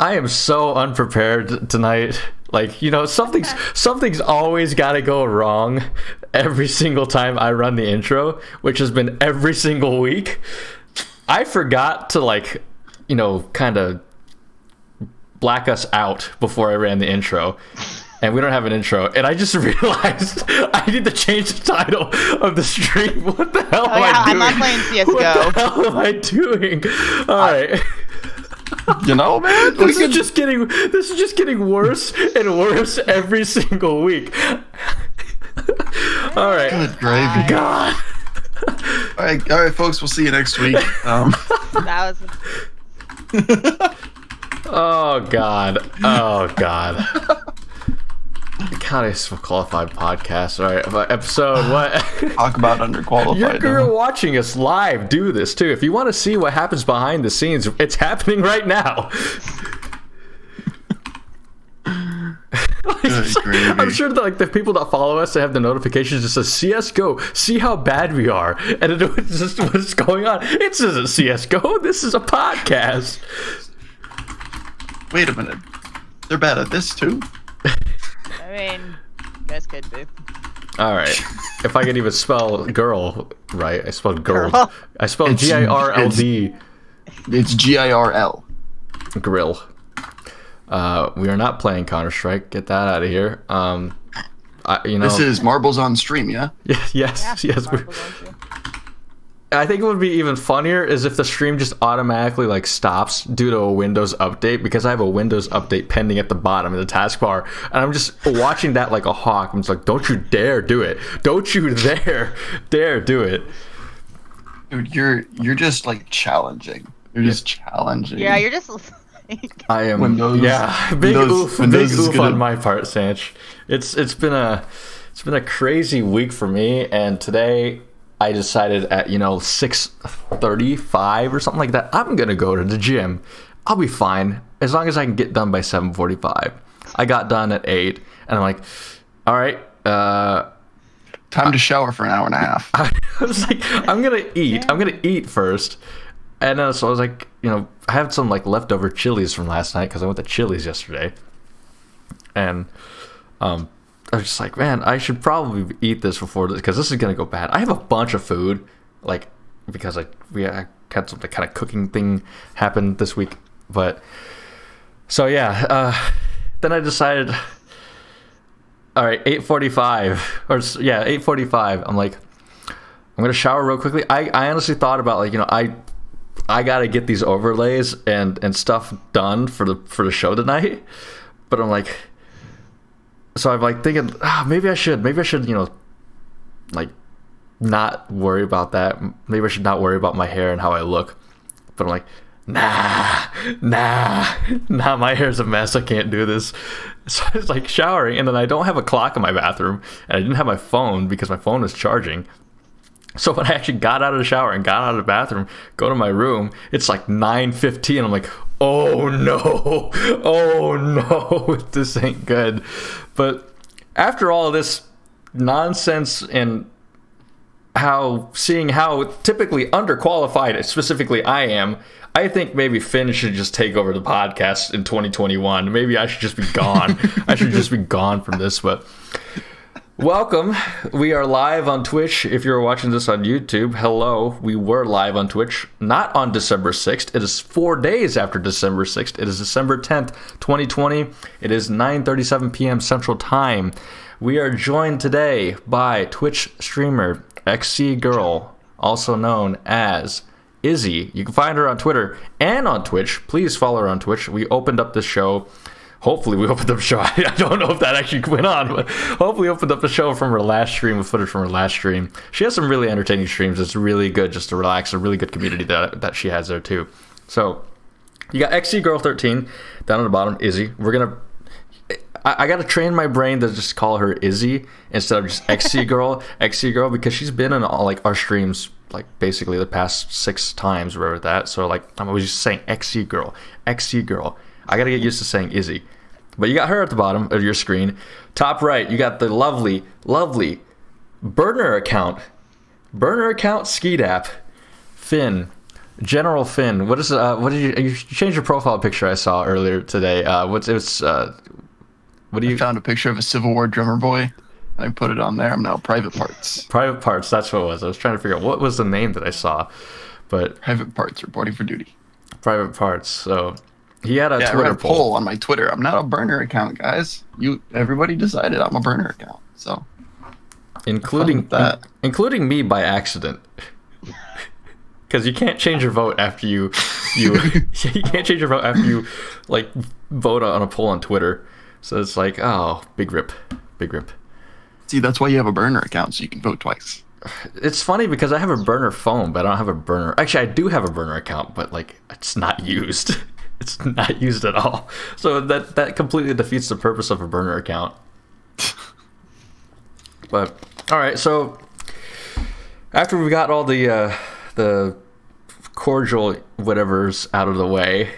I am so unprepared tonight. Like, something's always got to go wrong every single time I run the intro, which has been every single week. I forgot to kind of black us out before I ran the intro. And we don't have an intro. And I just realized I need to change the title of the stream. What the hell am I doing? I'm not playing CSGO. What the hell am I doing? All right. Man, this is just getting worse and worse every single week. All right. Good gravy. God. All right, folks. We'll see you next week. That was. Oh God. God, it's a qualified podcast. All right, episode what? Talk about underqualified. You're watching us live do this too. If you want to see what happens behind the scenes, it's happening right now. I'm sure that the people that follow us, they have the notifications that says CSGO. See how bad we are, and it's just what's going on. It isn't CSGO. This is a podcast. Wait a minute. They're bad at this too. I mean, you guys could be. All right. If I could even spell girl right, I spelled girl. I spelled GIRLD. It's GIRL. Grill. We are not playing Counter-Strike. Get that out of here. This is Marbles on Stream, yeah? Yes. I think it would be even funnier is if the stream just automatically stops due to a Windows update, because I have a Windows update pending at the bottom of the taskbar, and I'm just watching that like a hawk. I'm just like, don't you dare do it! Don't you dare do it! Dude, you're just challenging. You're just challenging. Yeah, you're just. I am. Windows. Yeah, big oof on my part, Sanch. It's been a crazy week for me, and today I decided at 6:35 or something like that, I'm gonna go to the gym. I'll be fine as long as I can get done by 7:45. I got done at 8, and I'm like, all right. Time to shower for an hour and a half. I was like, I'm gonna eat. I'm gonna eat first, and so I was like, I had some leftover Chili's from last night because I went to Chili's yesterday, and I was just like, man, I should probably eat this before this, because this is gonna go bad. I have a bunch of food, because I had some kind of cooking thing happen this week, but so yeah. Then I decided, all right, 8:45. I'm like, I'm gonna shower real quickly. I honestly thought about I gotta get these overlays and stuff done for the show tonight, but I'm like. So I'm thinking, maybe I should, not worry about that. Maybe I should not worry about my hair and how I look. But I'm like, nah, my hair's a mess. I can't do this. So I was showering, and then I don't have a clock in my bathroom, and I didn't have my phone because my phone was charging. So when I actually got out of the shower and got out of the bathroom, go to my room, it's 9:15. I'm like, oh no, this ain't good. But after all of this nonsense and seeing how typically underqualified, specifically I am, I think maybe Finn should just take over the podcast in 2021. Maybe I should just be gone. I should just be gone from this, but... Welcome. We are live on Twitch. If you're watching this on YouTube, hello. We were live on Twitch, not on December 6th. It is 4 days after December 6th. It is December 10th, 2020. It is 9:37 p.m. Central Time. We are joined today by Twitch streamer XCGirl, also known as Izzy. You can find her on Twitter and on Twitch. Please follow her on Twitch. We opened up this show. Hopefully we opened up the show. I don't know if that actually went on, but hopefully opened up the show from her last stream, with footage from her last stream. She has some really entertaining streams. It's really good just to relax. A really good community that she has there too. So You got XCGirl13 down at the bottom, Izzy. I got to train my brain to just call her Izzy instead of just XCGirl, XCGirl, because she's been in all like our streams like basically the past 6 times or whatever that. So like I'm always just saying XCGirl, XCGirl. I got to get used to saying Izzy. But you got her at the bottom of your screen. Top right, you got the lovely burner account Skeedap, Finn, General Finn. What is what did you changed your profile picture I saw earlier today? What do you? I found a picture of a Civil War drummer boy. I put it on there. I'm now Private Parts. Private Parts. That's what it was. I was trying to figure out what was the name that I saw, but Private Parts reporting for duty. Private Parts. So he had a Twitter Twitter poll on my Twitter. I'm not a burner account, guys. Everybody decided I'm a burner account. So including me by accident. Because you can't change your vote after you can't change your vote after you like vote on a poll on Twitter. So it's like, oh, big rip. See, that's why you have a burner account, so you can vote twice. It's funny because I have a burner phone, but I don't have a burner. Actually, I do have a burner account, but like it's not used. It's not used at all. So that completely defeats the purpose of a burner account. But all right, so after we got all the cordial whatever's out of the way.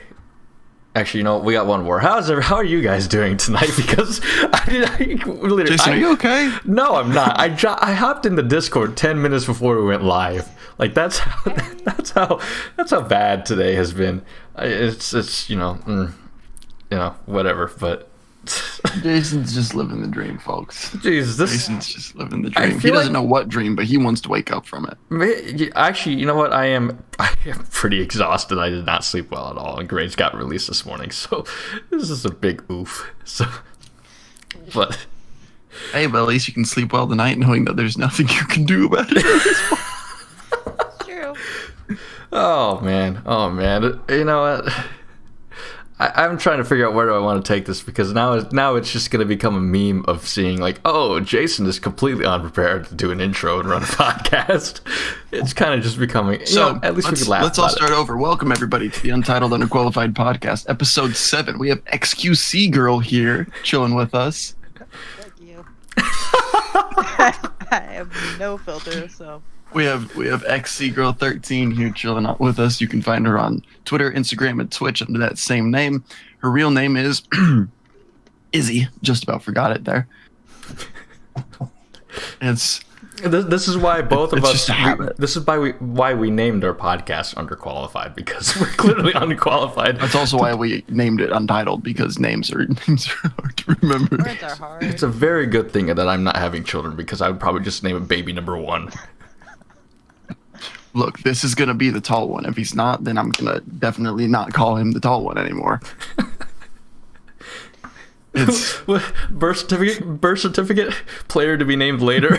Actually, we got one more. How are you guys doing tonight? Because Jason, are you okay? No, I'm not. I hopped in the Discord 10 minutes before we went live. Like that's how bad today has been. It's whatever. But Jason's just living the dream, folks. Jeez, Jason's just living the dream. He doesn't know what dream, but he wants to wake up from it. Actually, you know what? I am pretty exhausted. I did not sleep well at all, and grades got released this morning, so this is a big oof. So, but hey, but at least you can sleep well tonight, knowing that there's nothing you can do about it. It's true. Oh man. You know what? I'm trying to figure out where do I want to take this, because now it's just going to become a meme of seeing like, oh, Jason is completely unprepared to do an intro and run a podcast. It's kind of just becoming. So at least we could laugh. Let's all start over. Welcome everybody to the Untitled Underqualified Podcast, episode 7. We have XQC here chilling with us. Thank you. I have no filter, so. We have XCGirl13 here chilling out with us. You can find her on Twitter, Instagram, and Twitch under that same name. Her real name is Izzy. Just about forgot it there. This is why both of us. Just a habit. This is why we named our podcast Underqualified, because we're clearly underqualified. That's also why we named it Untitled, because names are hard to remember. Words are hard. It's a very good thing that I'm not having children, because I would probably just name it baby number 1. Look, this is going to be the tall one. If he's not, then I'm going to definitely not call him the tall one anymore. It's birth certificate, player to be named later.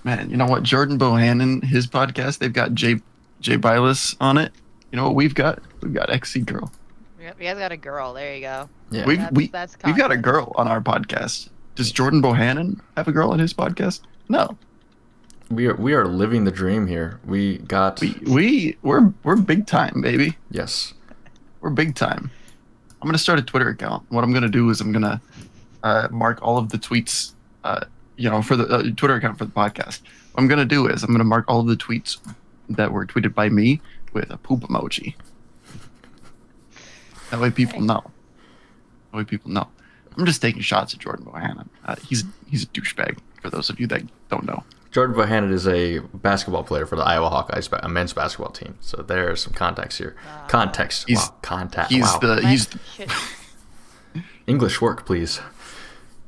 Man, you know what? Jordan Bohannon, his podcast, they've got Jay Bilas on it. You know what we've got? We've got XC Girl. You guys got a girl. There you go. Yeah. We've got a girl on our podcast. Does Jordan Bohannon have a girl on his podcast? No. We are living the dream here. We're big time, baby. Yes. We're big time. I'm gonna start a Twitter account. What I'm gonna do is I'm gonna mark all of the tweets, for the Twitter account for the podcast. What I'm gonna do is I'm gonna mark all of the tweets that were tweeted by me with a poop emoji. That way people know. I'm just taking shots at Jordan Bohannon. He's a douchebag. For those of you that don't know. Jordan Bohannon is a basketball player for the Iowa Hawkeyes, a men's basketball team. So there's some context here. Context. He's Shit. English work, please.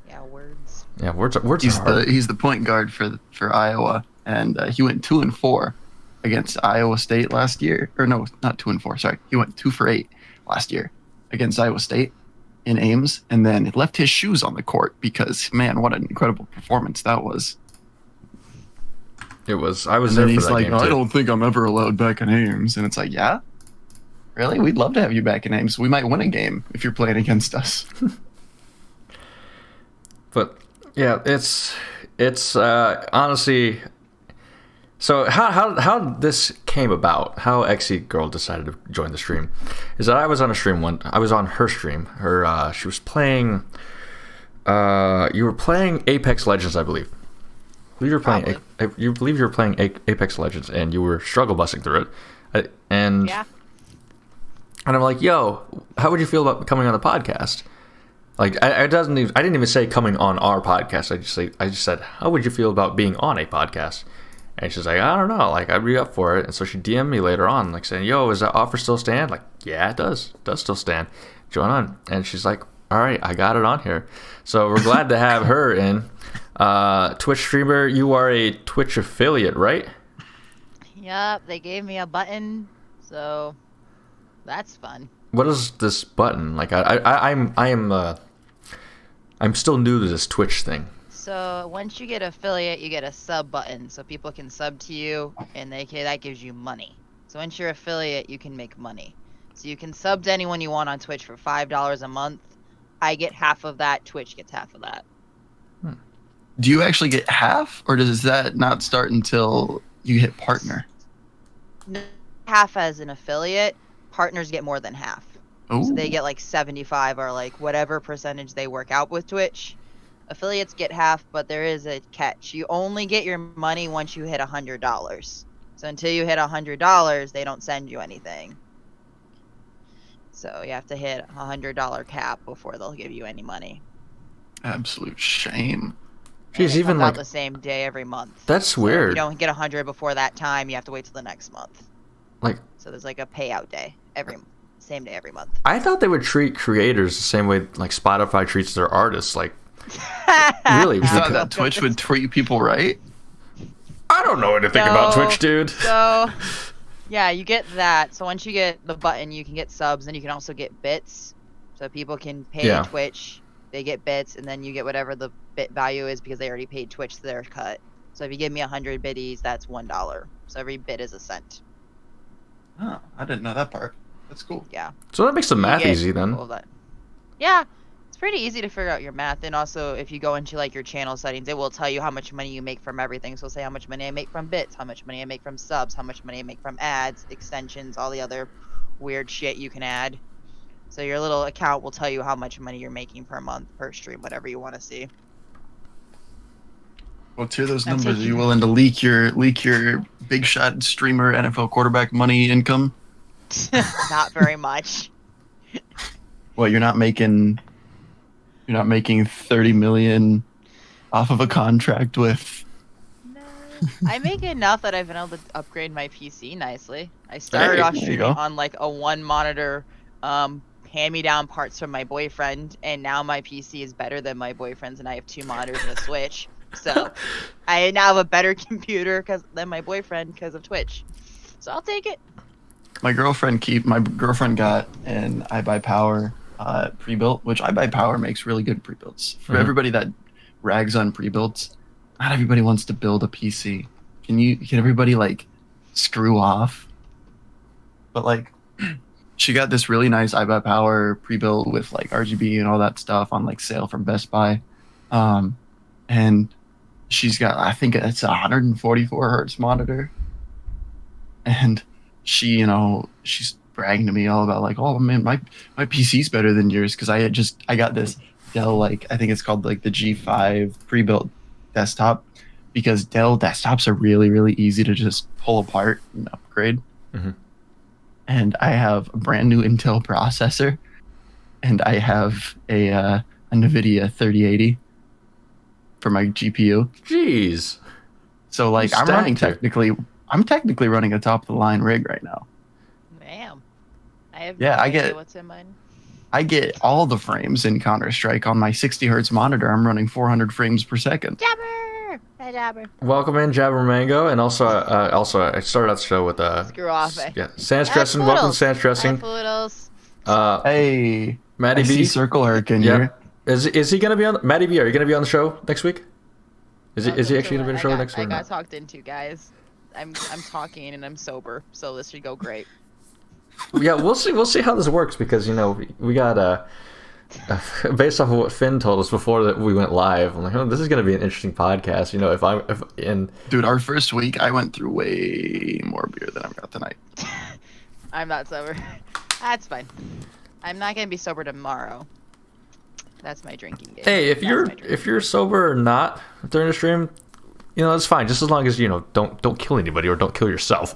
Yeah, words. Yeah, words are hard. He's the point guard for Iowa, and he went 2-4 against Iowa State last year. Or no, not 2-4. Sorry, he went 2 for 8 last year against Iowa State in Ames, and then he left his shoes on the court because, man, what an incredible performance that was. It was. I was there for that game. He's like, I don't think I'm ever allowed back in Ames. And it's like, yeah? Really? We'd love to have you back in Ames. We might win a game if you're playing against us. But, yeah, it's honestly So how this came about, how XCGirl decided to join the stream, is that I was on a stream I was on her stream. She was playing. You were playing Apex Legends, I believe. You were playing. You believe you were playing Apex Legends, and you were struggle busting through it. And I'm like, yo, how would you feel about coming on the podcast? Like, I didn't even say coming on our podcast. I just said, how would you feel about being on a podcast? And she's like, I don't know, like, I'd be up for it. And so she DM'd me later on, like, saying, yo, is that offer still stand? Like, yeah, it does. It does still stand. Join on. And she's like, all right, I got it on here. So we're glad to have her in. Twitch streamer, you are a Twitch affiliate, right? Yep, they gave me a button, so that's fun. What is this button? Like, I'm still new to this Twitch thing. So once you get affiliate, you get a sub button, so people can sub to you, and that gives you money. So once you're affiliate, you can make money. So you can sub to anyone you want on Twitch for $5 a month. I get half of that. Twitch gets half of that. Do you actually get half, or does that not start until you hit partner? No, half as an affiliate. Partners get more than half. Oh. So they get like 75 or like whatever percentage they work out with Twitch. Affiliates get half, but there is a catch. You only get your money once you hit $100. So until you hit $100, they don't send you anything. So you have to hit $100 cap before they'll give you any money. Absolute shame. Jeez, even like like the same day every month. That's So weird. if you don't get 100 before that time, you have to wait till the next month. Like, so there's like a payout day same day every month. I thought they would treat creators the same way like Spotify treats their artists. Like, really? You thought that Twitch would treat people right? I don't know anything about Twitch, dude. So, yeah, you get that. So once you get the button, you can get subs, and you can also get bits. So people can pay Twitch, they get bits, and then you get whatever the bit value is because they already paid Twitch their cut. So if you give me 100 biddies, that's $1. So every bit is a cent. Oh, I didn't know that part. That's cool. Yeah. So that makes the math easy then. Yeah. It's pretty easy to figure out your math, and also if you go into like your channel settings, it will tell you how much money you make from everything. So say how much money I make from bits, how much money I make from subs, how much money I make from ads, extensions, all the other weird shit you can add. So your little account will tell you how much money you're making per month, per stream, whatever you want to see. Well, to those numbers, are you willing to leak your big shot streamer NFL quarterback money income? Not very much. Well, you're not making 30 million off of a contract with. No, I make enough that I've been able to upgrade my PC nicely. I started off streaming on like a one monitor, hand-me-down parts from my boyfriend, and now my PC is better than my boyfriend's, and I have 2 monitors and a Switch. So I now have a better computer than my boyfriend because of Twitch. So I'll take it. My girlfriend got an iBuyPower pre-built, which iBuyPower makes really good pre-builds. For everybody that rags on pre-builds, not everybody wants to build a PC. Can everybody like screw off? But like, she got this really nice iBuyPower pre-built with like RGB and all that stuff on like sale from Best Buy, and she's got, I think it's a 144 hertz monitor, and she's bragging to me all about like, oh man, my PC's better than yours because I got this Dell, like I think it's called like the G5 pre-built desktop, because Dell desktops are really, really easy to just pull apart and upgrade. And I have a brand new Intel processor, and I have a NVIDIA 3080 for my GPU. Jeez. So like I'm technically running a top of the line rig right now. Damn. I have no idea what's in mine. I get all the frames in Counter-Strike on my 60 hertz monitor. I'm running 400 frames per second. Jabber! Hi, Jabber. Welcome in, Jabber Mango, and also I started out the show with Screw off. Sans Dressing. Welcome to Sans Dressing. Hey, Matty B. Circle Hurricane here. Is he gonna be on? Matty B, are you gonna be on the show next week? Is he actually gonna be on the show next week? I got talked into, guys. I'm talking and I'm sober, so this should go great. Yeah, we'll see how this works, because we got Based off of what Finn told us before that we went live, I'm like, oh, this is going to be an interesting podcast. You know, Dude, our first week, I went through way more beer than I've got tonight. I'm not sober. That's fine. I'm not gonna be sober tomorrow. That's my drinking game. Hey, if you're sober or not during the stream, you know, that's fine. Just as long as, you know, don't kill anybody or don't kill yourself.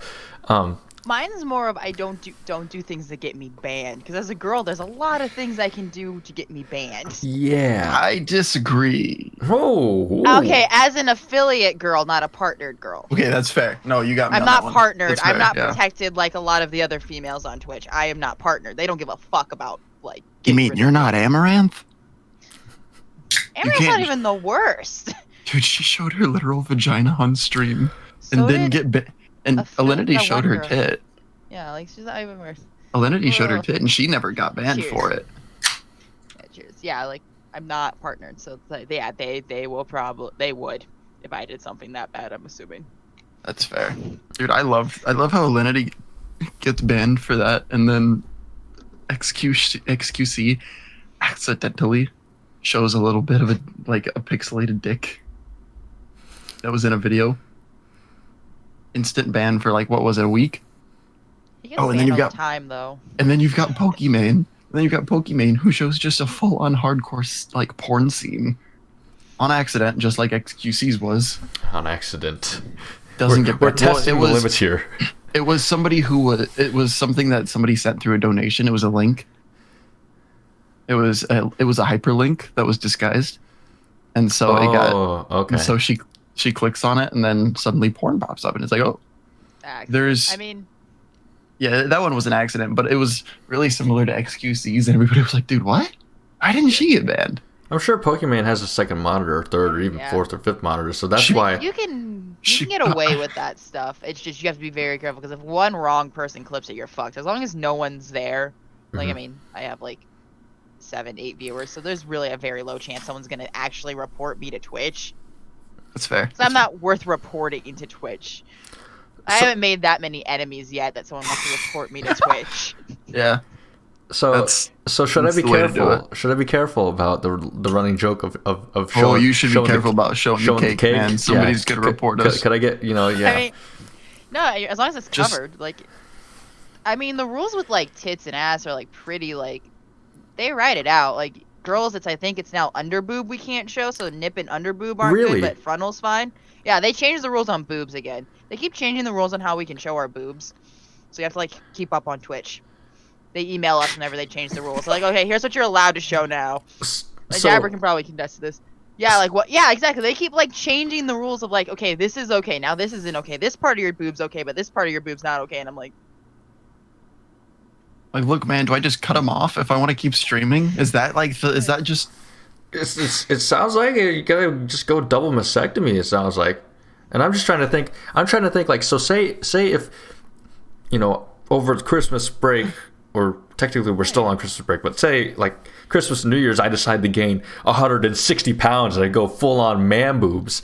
Mine's more of I don't do things that get me banned. Because as a girl, there's a lot of things I can do to get me banned. Yeah. I disagree. Oh. Okay, as an affiliate girl, not a partnered girl. Okay, that's fair. No, you got me. I'm not partnered. I'm not protected like a lot of the other females on Twitch. I am not partnered. They don't give a fuck about like. You mean you're not Amaranth? Amaranth's not even the worst. Dude, she showed her literal vagina on stream So and didn't get bit. And Alinity showed her tit. Yeah, like she's not even worse. Alinity showed her tit, and she never got banned for it. Yeah, cheers. Yeah, like I'm not partnered, so it's like, yeah, they would if I did something that bad. I'm assuming. That's fair, dude. I love how Alinity gets banned for that, and then XQC accidentally shows a little bit of a pixelated dick that was in a video. Instant ban for like, what was it, a week? And then you've got time though. And then you've got Pokimane, who shows just a full-on hardcore like porn scene on accident, just like XQC's was. On accident. We're testing the limits here. It was somebody it was something that somebody sent through a donation. It was a link. It was a hyperlink that was disguised, and so it got. Okay. And so she clicks on it, and then suddenly porn pops up, and it's like, oh, there's. I mean. Yeah, that one was an accident, but it was really similar to XQC's, and everybody was like, dude, what? Why didn't she get banned? I'm sure Pokimane has a second monitor, or third, or even fourth or fifth monitor, so that's why. You can get away with that stuff. It's just you have to be very careful, because if one wrong person clips it, you're fucked. As long as no one's there, like, I mean, I have like 7-8 viewers, so there's really a very low chance someone's going to actually report me to Twitch. That's fair. So I'm not worth reporting into Twitch. I haven't made that many enemies yet that someone wants to report me to Twitch. Yeah. So should I be careful? Should I be careful about the running joke of showing? Oh, you should be careful about showing the cake, man. Somebody's gonna report us. Could I get Yeah. I mean, no, as long as it's covered. Like, I mean, the rules with like tits and ass are like pretty like they write it out. Like girls, I think it's now under boob we can't show, so nip and under boob aren't good, but frontal's fine. Yeah, they changed the rules on boobs again. They keep changing the rules on how we can show our boobs. So you have to, like, keep up on Twitch. They email us whenever they change the rules. They're like, okay, here's what you're allowed to show now. Like, Jabber can probably contest this. Yeah, like, what? Yeah, exactly. They keep, like, changing the rules of, like, okay, this is okay. Now this isn't okay. This part of your boob's okay, but this part of your boob's not okay. And I'm like... Like, look, man, do I just cut them off if I want to keep streaming? Is that, like, is that just... It sounds like you gotta just go double mastectomy, it sounds like. And I'm just trying to think. Like, so say if, you know, over Christmas break, or technically we're still on Christmas break, but say like Christmas and New Year's, I decide to gain 160 pounds and I go full on man boobs.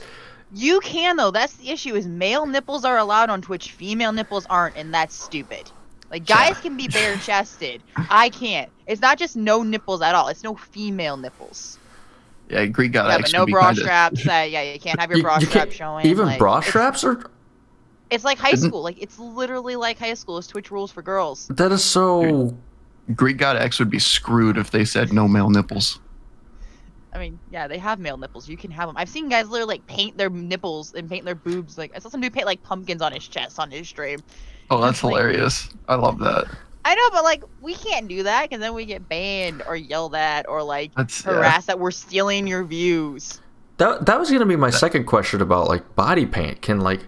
You can though. That's the issue. Is male nipples are allowed on Twitch, female nipples aren't, and that's stupid. Like guys can be bare chested. I can't. It's not just no nipples at all. It's no female nipples. Yeah, Greek got but no bra straps. You can't have your bra straps showing. Even like, bra straps are. It's like high school. Like it's literally like high school. It's Twitch rules for girls. That is so. Dude, Greek God X would be screwed if they said no male nipples. I mean, yeah, they have male nipples. You can have them. I've seen guys literally like paint their nipples and paint their boobs. Like I saw some dude paint like pumpkins on his chest on his stream. Oh, that's hilarious. I love that. I know, but like we can't do that because then we get banned or yelled at or like harassed that we're stealing your views. That was gonna be my second question about like body paint. Can like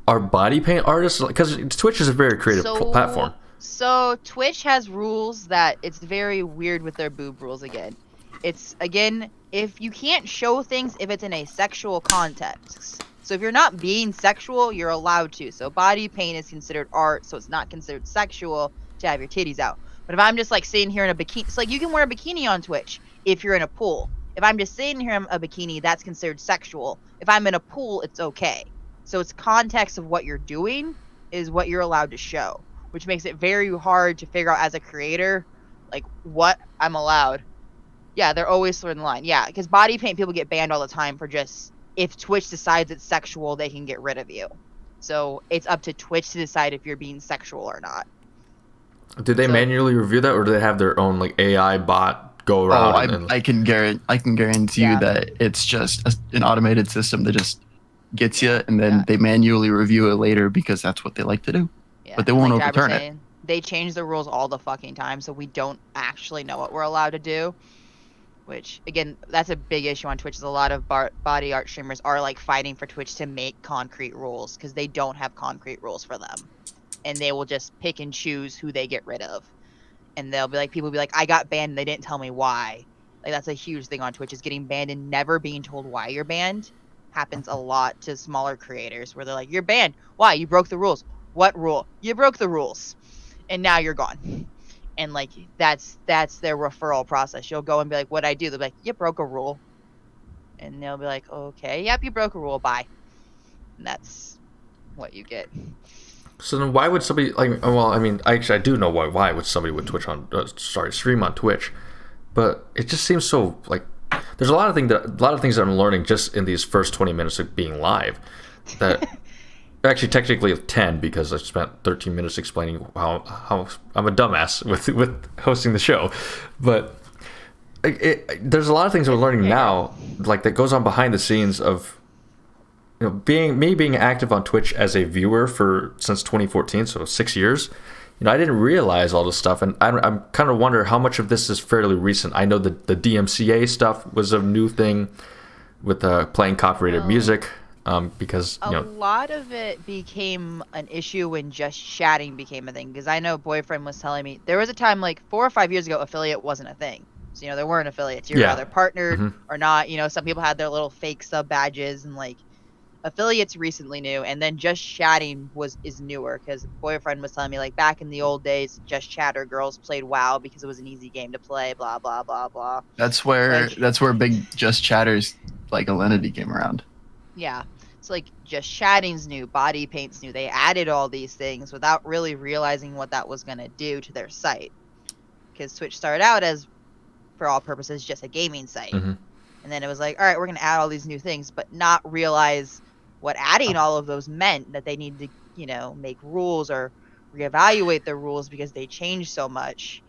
are body paint artists, because Twitch is a very creative platform. So Twitch has rules that it's very weird with their boob rules again. It's again if you can't show things if it's in a sexual context. So if you're not being sexual, you're allowed to. So body paint is considered art, so it's not considered sexual to have your titties out. But if I'm just like sitting here in a bikini, it's like you can wear a bikini on Twitch if you're in a pool. If I'm just sitting here in a bikini, that's considered sexual. If I'm in a pool, it's okay. So it's context of what you're doing is what you're allowed to show, which makes it very hard to figure out as a creator, like what I'm allowed. Yeah, they're always third in line. Yeah, because body paint people get banned all the time for just, if Twitch decides it's sexual, they can get rid of you. So it's up to Twitch to decide if you're being sexual or not. Do they manually review that, or do they have their own like AI bot go around? I can guarantee you that it's just an automated system that just gets you, and then they manually review it later because that's what they like to do. Yeah. But they won't overturn it. They change the rules all the fucking time, so we don't actually know what we're allowed to do. Which, again, that's a big issue on Twitch. Is a lot of body art streamers are like fighting for Twitch to make concrete rules because they don't have concrete rules for them, and they will just pick and choose who they get rid of. And they'll be like, people will be like, I got banned and they didn't tell me why. Like, that's a huge thing on Twitch, is getting banned and never being told why you're banned. Happens a lot to smaller creators where they're like, you're banned. Why? You broke the rules. What rule? You broke the rules. And now you're gone. And like, that's their referral process. You'll go and be like, what'd I do? They'll be like, you broke a rule. And they'll be like, okay, yep, you broke a rule, bye. And that's what you get. So then why would somebody, like, well, I mean, I do know why would somebody would stream on Twitch, but it just seems so, like, there's a lot of things that I'm learning just in these first 20 minutes of being live that actually technically 10, because I spent 13 minutes explaining how I'm a dumbass with hosting the show. But there's a lot of things I'm learning now, like, that goes on behind the scenes of, you know, being active on Twitch as a viewer since 2014, so 6 years. You know, I didn't realize all this stuff, and I'm kind of wonder how much of this is fairly recent. I know that the DMCA stuff was a new thing with playing copyrighted music. Because a lot of it became an issue when just chatting became a thing. Because I know boyfriend was telling me there was a time like 4 or 5 years ago, affiliate wasn't a thing. So, you know, there weren't affiliates. You were either partnered or not. You know, some people had their little fake sub badges, and like affiliates recently new. And then just chatting is newer, because boyfriend was telling me like back in the old days, just chatter girls played WoW because it was an easy game to play. Blah blah blah blah. That's where big just chatters like Alinity came around. Yeah. It's like just chatting's new, body paint's new. They added all these things without really realizing what that was going to do to their site. Because Twitch started out as, for all purposes, just a gaming site. And then it was like, all right, we're going to add all these new things, but not realize what adding all of those meant, that they need to, you know, make rules or reevaluate their rules because they changed so much.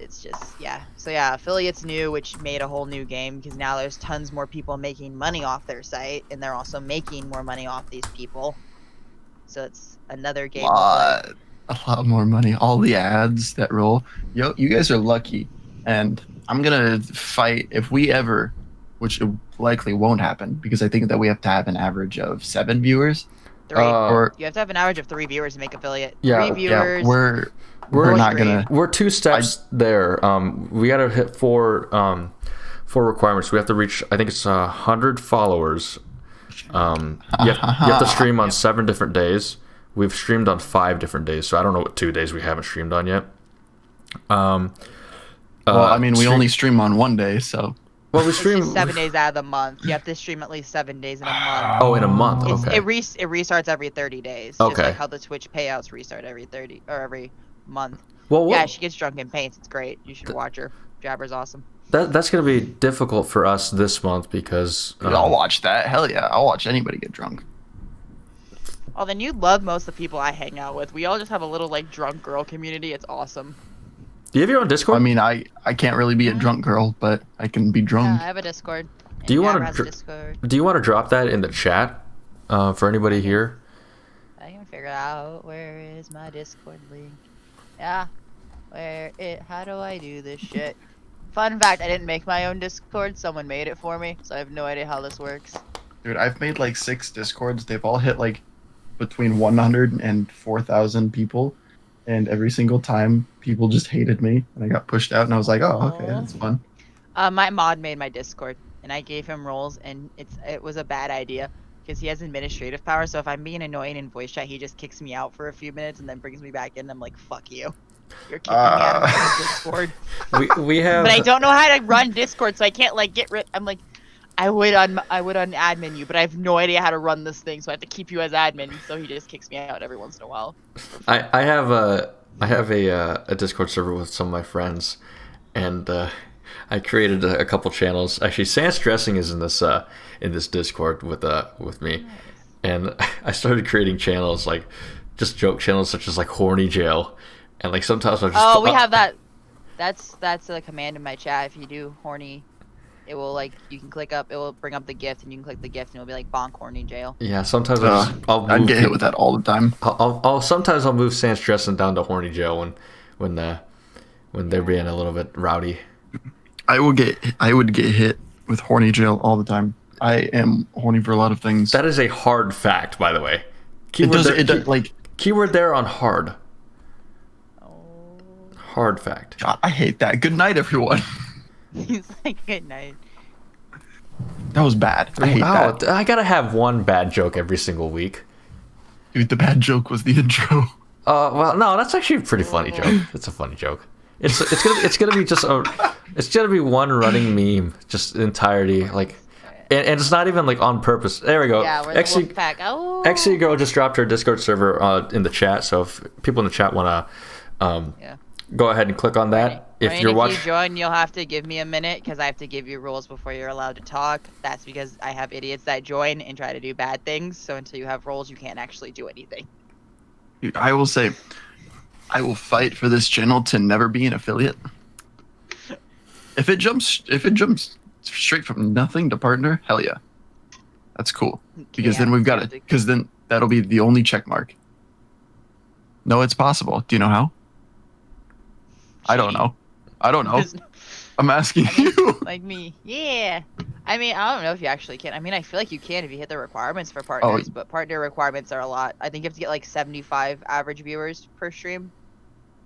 It's just, yeah. So yeah, affiliates new, which made a whole new game, because now there's tons more people making money off their site, and they're also making more money off these people. So it's another game. A lot more money. All the ads that roll. Yo, you guys are lucky, and I'm gonna fight if we ever, which likely won't happen, because I think that we have to have an average of 7 viewers. 3. You have to have an average of 3 viewers to make affiliate. Yeah, 3 viewers. Yeah, we're not gonna. We're 2 steps there. We gotta hit 4 requirements. We have to reach, I think it's 100 followers. You have to stream on 7 different days. We've streamed on 5 different days, so I don't know what 2 days we haven't streamed on yet. Well, I mean, we only stream on 1 day, so. Well, we stream 7 days out of the month. You have to stream at least 7 days in a month. Oh, in a month. Okay. It restarts every 30 days. Okay. Just like how the Twitch payouts restart every 30 or every month. Well, yeah, she gets drunk and paints. It's great. You should watch her. Jabber's awesome. That's gonna be difficult for us this month because I'll watch that. Hell yeah, I'll watch anybody get drunk. Oh, then you'd love most of the people I hang out with. We all just have a little like drunk girl community. It's awesome. Do you have your own Discord? I mean, I can't really be a drunk girl, but I can be drunk. Yeah, I have a Discord. Do you want to drop that in the chat for anybody here? I can figure out where is my Discord link. Yeah, how do I do this shit? Fun fact, I didn't make my own Discord. Someone made it for me, so I have no idea how this works. Dude, I've made like 6 Discords. They've all hit like between 100 and 4,000 people. And every single time, people just hated me. And I got pushed out, and I was like, oh, okay, that's fun. My mod made my Discord, and I gave him roles, and it was a bad idea. Because he has administrative power, so if I'm being annoying in voice chat, he just kicks me out for a few minutes and then brings me back in, and I'm like, fuck you. You're kicking me out of my Discord. we have... But I don't know how to run Discord, so I can't, like, get rid... I'm like, I would admin you, but I have no idea how to run this thing, so I have to keep you as admin, so he just kicks me out every once in a while. I have a Discord server with some of my friends, and I created a couple channels. Actually, Sans Dressing is in this Discord with me, and I started creating channels like just joke channels such as like Horny Jail, and like sometimes I'll just we have that. That's a command in my chat. If you do horny, it will like you can click up. It will bring up the gift, and you can click the gift, and it'll be like bonk horny jail. Yeah, sometimes I'd get hit with that all the time. Sometimes I'll move Sans Dressing down to Horny Jail when they're being a little bit rowdy. I would get hit with Horny Jail all the time. I am horny for a lot of things. That is a hard fact, by the way. Keyword there on hard. Hard fact. God, I hate that. Good night, everyone. He's like, good night. That was bad. I hate that. I gotta have one bad joke every single week. Dude, the bad joke was the intro. Well, no, that's actually a pretty funny joke. It's a funny joke. It's gonna be one running meme, just entirety, like, and it's not even like on purpose. There we go. Yeah, we're the wolf pack. Oh. XCGirl just dropped her Discord server in the chat, so if people in the chat wanna, go ahead and click on that. If you join, you'll have to give me a minute because I have to give you rules before you're allowed to talk. That's because I have idiots that join and try to do bad things. So until you have rules, you can't actually do anything. Dude, I will say, I will fight for this channel to never be an affiliate. If it jumps straight from nothing to partner, hell yeah, that's cool. Because then we've got it. Because then that'll be the only check mark. No, it's possible. Do you know how? I don't know. I'm asking you. Like me. Yeah. I mean, I don't know if you actually can. I mean, I feel like you can if you hit the requirements for partners, but partner requirements are a lot. I think you have to get like 75 average viewers per stream.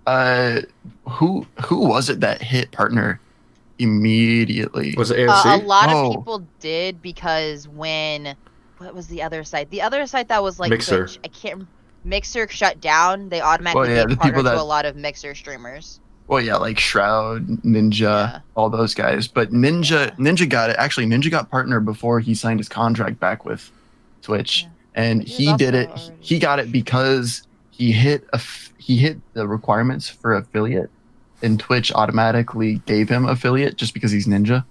Who was it that hit partner immediately? Was it AFC? A lot of people did because what was the other site? The other site that was like Mixer. Twitch, I can't. Mixer shut down. They automatically gave partner to a lot of Mixer streamers. Well, yeah, like Shroud, Ninja, all those guys. But Ninja got it. Actually, Ninja got partner before he signed his contract back with Twitch, and he did it. He got it because he hit the requirements for affiliate, and Twitch automatically gave him affiliate just because he's Ninja.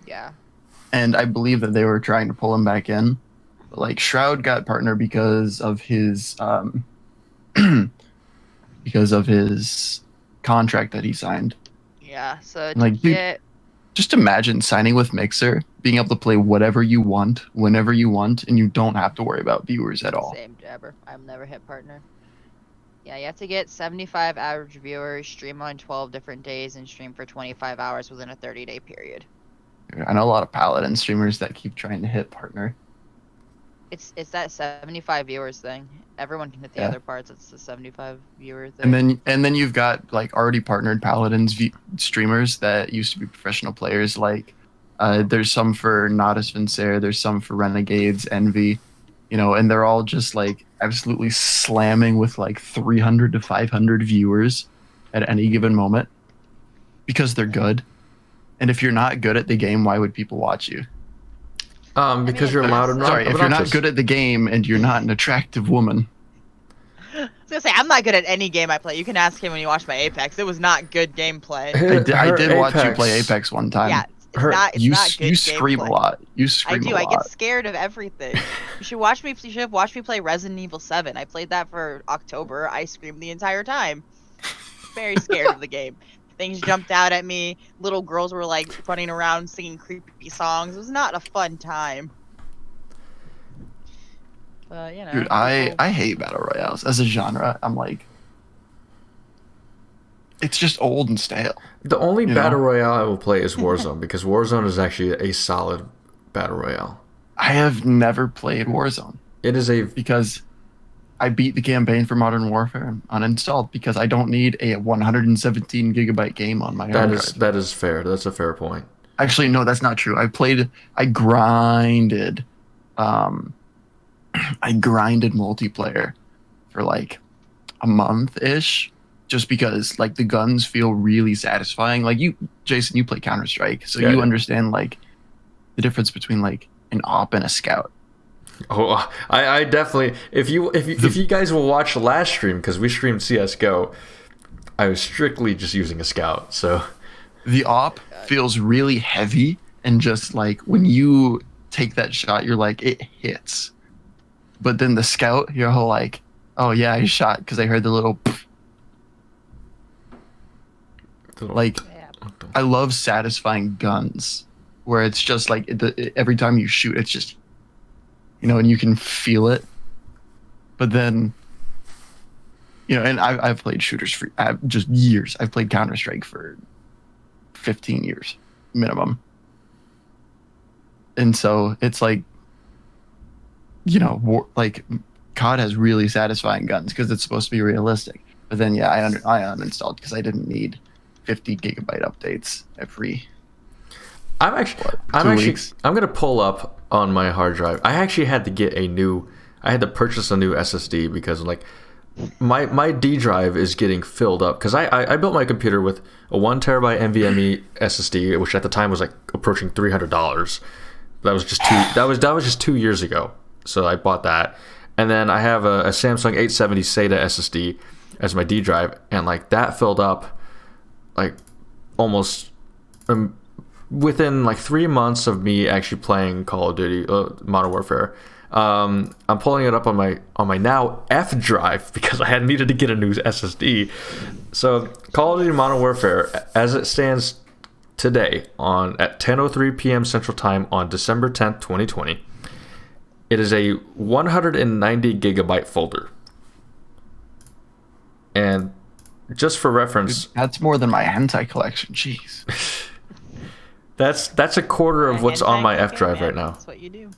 Yeah. And I believe that they were trying to pull him back in. But like Shroud got partner because of his contract that he signed. Yeah, so like, dude, just imagine signing with Mixer, being able to play whatever you want, whenever you want, and you don't have to worry about viewers at all. Same jabber. I've never hit partner. Yeah, you have to get 75 average viewers, stream on 12 different days, and stream for 25 hours within a 30-day period. I know a lot of Paladin streamers that keep trying to hit partner. It's that 75 viewers thing. Everyone can hit the other parts. It's the 75 viewer thing. And then you've got like already partnered Paladins streamers that used to be professional players. Like there's some for Nodus Vincere, there's some for Renegades, Envy, and they're all just like absolutely slamming with like 300 to 500 viewers at any given moment because they're good. And if you're not good at the game, why would people watch you? Because you're loud and sorry, if you're not good at the game and you're not an attractive woman. I was gonna say I'm not good at any game I play. You can ask him when you watch my Apex. It was not good gameplay. I did watch you play Apex one time. Yeah, it's not good. You scream gameplay. a lot. You scream a lot. I get scared of everything. You should watch me. You should have watched me play Resident Evil 7. I played that for October. I screamed the entire time. Very scared of the game. Things jumped out at me. Little girls were like running around singing creepy songs. It was not a fun time. But dude, I hate battle royales as a genre. I'm like, it's just old and stale. The only battle royale I will play is Warzone because Warzone is actually a solid battle royale. I have never played Warzone. It is because I beat the campaign for Modern Warfare and uninstalled because I don't need a 117 gigabyte game on my hard drive. That is fair. That's a fair point. Actually, no, that's not true. I grinded multiplayer for like a month-ish just because like the guns feel really satisfying. Like Jason, you play Counter-Strike, so you understand like the difference between like an op and a scout. Oh, I definitely. If you guys will watch the last stream because we streamed CS:GO, I was strictly just using a scout. So The op feels really heavy, and just like when you take that shot, you're like, it hits. But then the scout, you're whole like, oh yeah, I shot because I heard the little. Like, I love satisfying guns where it's just like every time you shoot, it's just, and you can feel it. But then, and I've played shooters for just years. I've played Counter-Strike for 15 years minimum. And so it's like, like COD has really satisfying guns because it's supposed to be realistic. But then, yeah, I uninstalled because I didn't need 50 gigabyte updates every. I'm gonna pull up on my hard drive. I actually had to purchase a new SSD because like my D drive is getting filled up because I built my computer with a 1 terabyte NVMe SSD, which at the time was like approaching $300. That was just 2 years ago. So I bought that, and then I have a Samsung 870 SATA SSD as my D drive, and like that filled up like almost within like 3 months of me actually playing Call of Duty Modern Warfare. I'm pulling it up on my now F drive because I had needed to get a new SSD. So Call of Duty Modern Warfare, as it stands today at 10:03 p.m. Central Time on December 10th, 2020, it is a 190 gigabyte folder. And just for reference, dude, that's more than my hentai collection. Jeez. That's a quarter of what's on my F drive right now. That's what you do.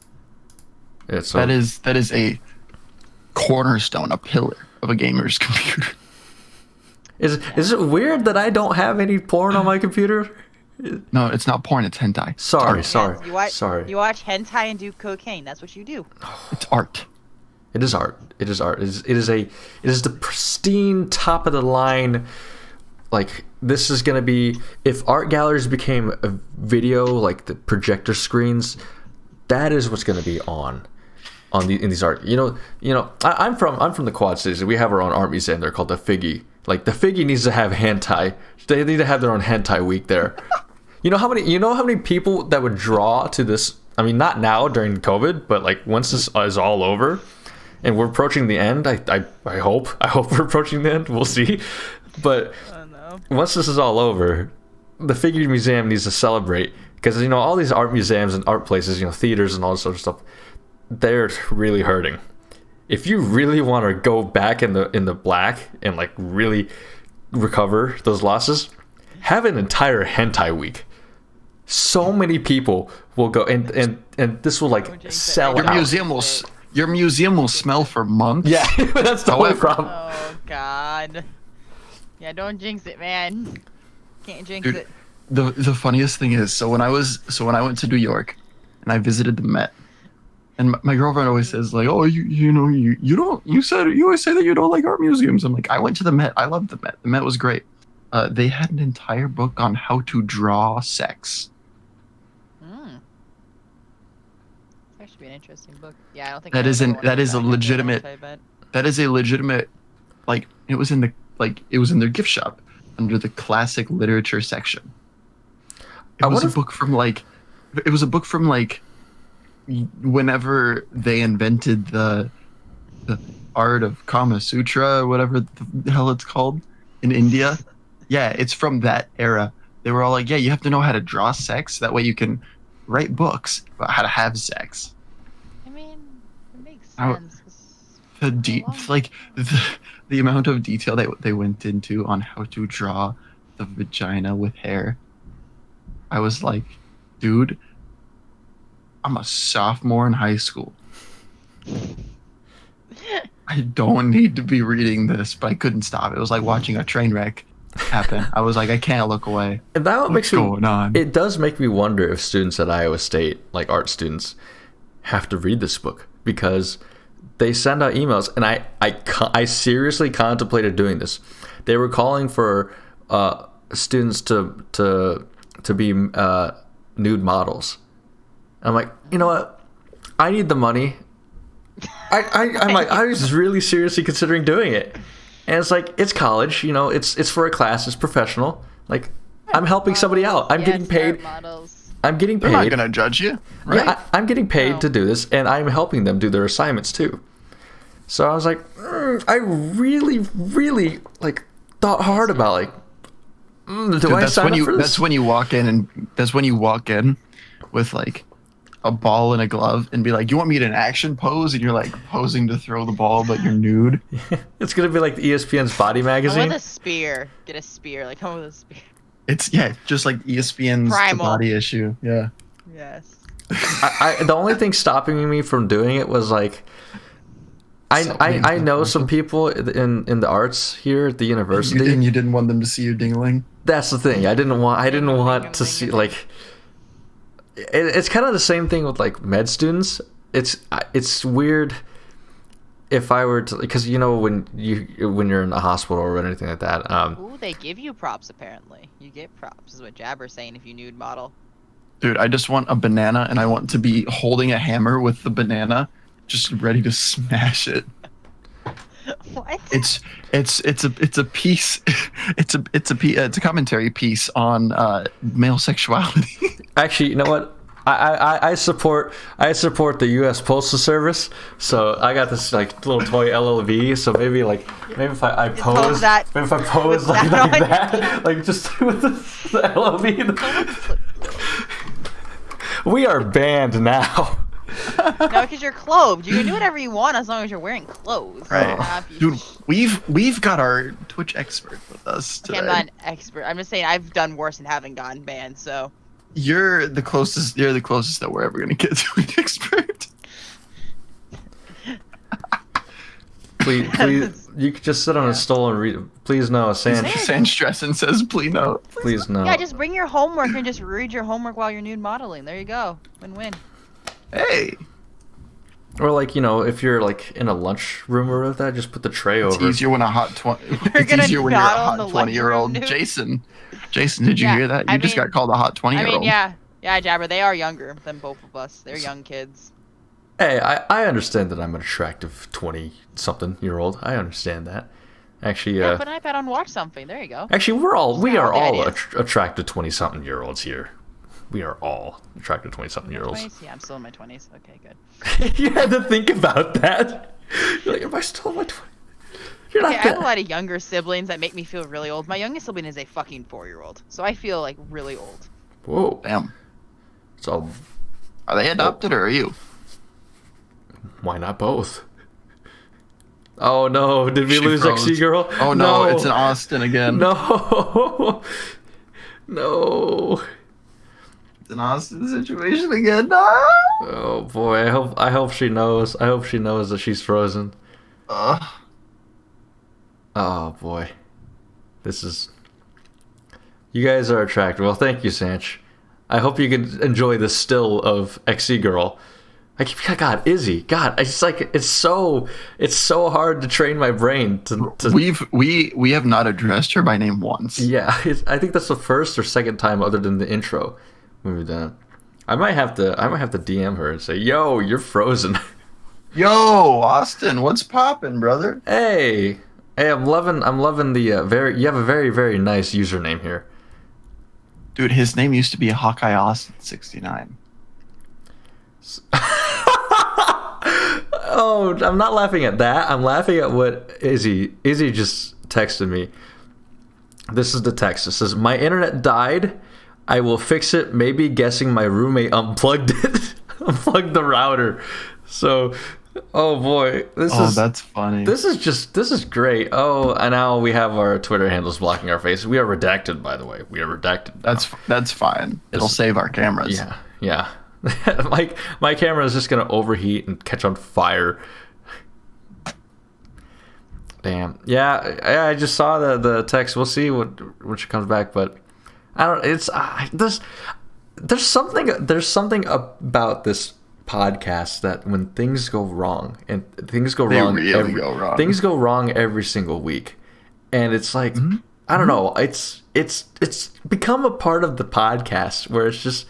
That is a cornerstone, a pillar of a gamer's computer. Is it weird that I don't have any porn on my computer? No, it's not porn. It's hentai. Sorry. You watch hentai and do cocaine. That's what you do. It's art. It is art. It is the pristine, top of the line. Like, this is gonna be, if art galleries became a video, like the projector screens, that is what's gonna be in these art. I'm from the Quad Cities. We have our own art museum there called the Figgy. Like, the Figgy needs to have hentai. They need to have their own hentai week there. You know how many people that would draw to this? I mean, not now during COVID, but like once this is all over, and we're approaching the end. I hope we're approaching the end. We'll see. But once this is all over, the Figure Museum needs to celebrate because all these art museums and art places, theaters and all this sort of stuff, they're really hurting. If you really want to go back in the black and like really recover those losses, have an entire hentai week. So many people will go, and this will like sell out. Your museum will smell for months. Yeah, that's the whole problem. Oh God. Yeah, don't jinx it, man. Can't jinx Dude, it. The funniest thing is, so when I went to New York, and I visited the Met, and my girlfriend always says like, oh, you always say that you don't like art museums. I'm like, I went to the Met. I loved the Met. The Met was great. They had an entire book on how to draw sex. That should be an interesting book. Yeah, I don't think that is a legitimate, like it was in their gift shop under the classic literature section. It was a book from whenever they invented the art of Kama Sutra or whatever the hell it's called in India. Yeah, it's from that era. They were all like, yeah, you have to know how to draw sex. That way you can write books about how to have sex. I mean, it makes sense. The amount of detail they went into on how to draw the vagina with hair. I was like, dude, I'm a sophomore in high school. I don't need to be reading this, but I couldn't stop. It was like watching a train wreck happen. I was like, I can't look away. And that What's going on? It does make me wonder if students at Iowa State, like art students, have to read this book because they send out emails, and I seriously contemplated doing this. They were calling for students to be nude models. I'm like, you know what? I need the money. I was really seriously considering doing it. And it's like, it's college, it's for a class, it's professional. Like, I'm helping somebody out. I'm getting paid. I'm getting paid. They're not gonna judge you, right? Yeah, I'm getting paid to do this, and I'm helping them do their assignments too. So I was like, I really, really like thought hard about like, do I sign up for this? That's when you walk in with like a ball and a glove and be like, you want me to an action pose, and you're like posing to throw the ball, but you're nude. It's gonna be like the ESPN's Body Magazine. I want a spear. Get a spear. Like come with a spear. It's just like ESPN's The Body Issue. Yeah. Yes. The only thing stopping me from doing it was like, I know some people in the arts here at the university. And you didn't want them to see your dingling? That's the thing. I didn't want to see like. It's kind of the same thing with like med students. It's weird if I were to, because when you're in a hospital or anything like that. Ooh, they give you props apparently. You get props is what Jabber's saying if you nude model. Dude, I just want a banana, and I want to be holding a hammer with the banana, just ready to smash it. What? It's a piece. It's a commentary piece on male sexuality. Actually, you know what? I support the U.S. Postal Service, so I got this like little toy LLV. So maybe if I pose like that, like just with the LLV. We are banned now. No, because you're clothed. You can do whatever you want as long as you're wearing clothes. Right. Dude, we've got our Twitch expert with us today. I'm not an expert. I'm just saying I've done worse and haven't gotten banned, so. You're the closest that we're ever gonna get to an expert. Please, you could just sit on a stool and read. Please no, Sand Stressen says, please no. Please no. Yeah, just bring your homework and just read your homework while you're nude modeling. There you go. Win-win. Hey. Or like, if you're like in a lunch room or with that, just put the tray over. It's easier when you're a hot 20-year-old. Jason, did you hear that? You just got called a hot 20-year-old. Yeah, Jabber, they are younger than both of us. They're young kids. Hey, I understand that I'm an attractive 20-something-year-old. I understand that. Actually, put an iPad on, watch something. There you go. Actually, we are all attractive 20-something-year-olds here. We are all attractive 20-something-year-olds. Yeah, I'm still in my 20s. Okay, good. You had to think about that. You're like, am I still in my 20s? You're not. I have a lot of younger siblings that make me feel really old. My youngest sibling is a fucking 4-year-old, so I feel like really old. Whoa. Damn. So, are they adopted or are you? Why not both? Oh no! Did we lose XCGirl? Oh no! It's in Austin again. No. No. It's an Austin situation again. No. Oh boy! I hope she knows. I hope she knows that she's frozen. Oh boy, this is. You guys are attractive. Well, thank you, Sanch. I hope you can enjoy the still of XCGirl. God, Izzy. God, it's like it's so hard to train my brain to. We have not addressed her by name once. Yeah, I think that's the first or second time, other than the intro, when we've done it. I might have to DM her and say, "Yo, you're frozen." Yo, Austin, what's poppin', brother? Hey, I'm loving the You have a very, very nice username here. Dude, his name used to be Hawkeye Austin 69. Oh, I'm not laughing at that. I'm laughing at what Izzy just texted me. This is the text. It says, "My internet died. I will fix it. Maybe guessing my roommate unplugged it. Unplugged the router." So, oh boy, that's funny. This is great. Oh, and now we have our Twitter handles blocking our face. We are redacted, by the way. We are redacted now. That's fine. It'll save our cameras. Yeah. my camera is just gonna overheat and catch on fire. Damn. Yeah. I just saw the text. We'll see what she comes back, but I don't. It's there's something about this podcast that when things go wrong, and things go wrong, things go wrong every single week, and it's like I don't know. It's become a part of the podcast where it's just.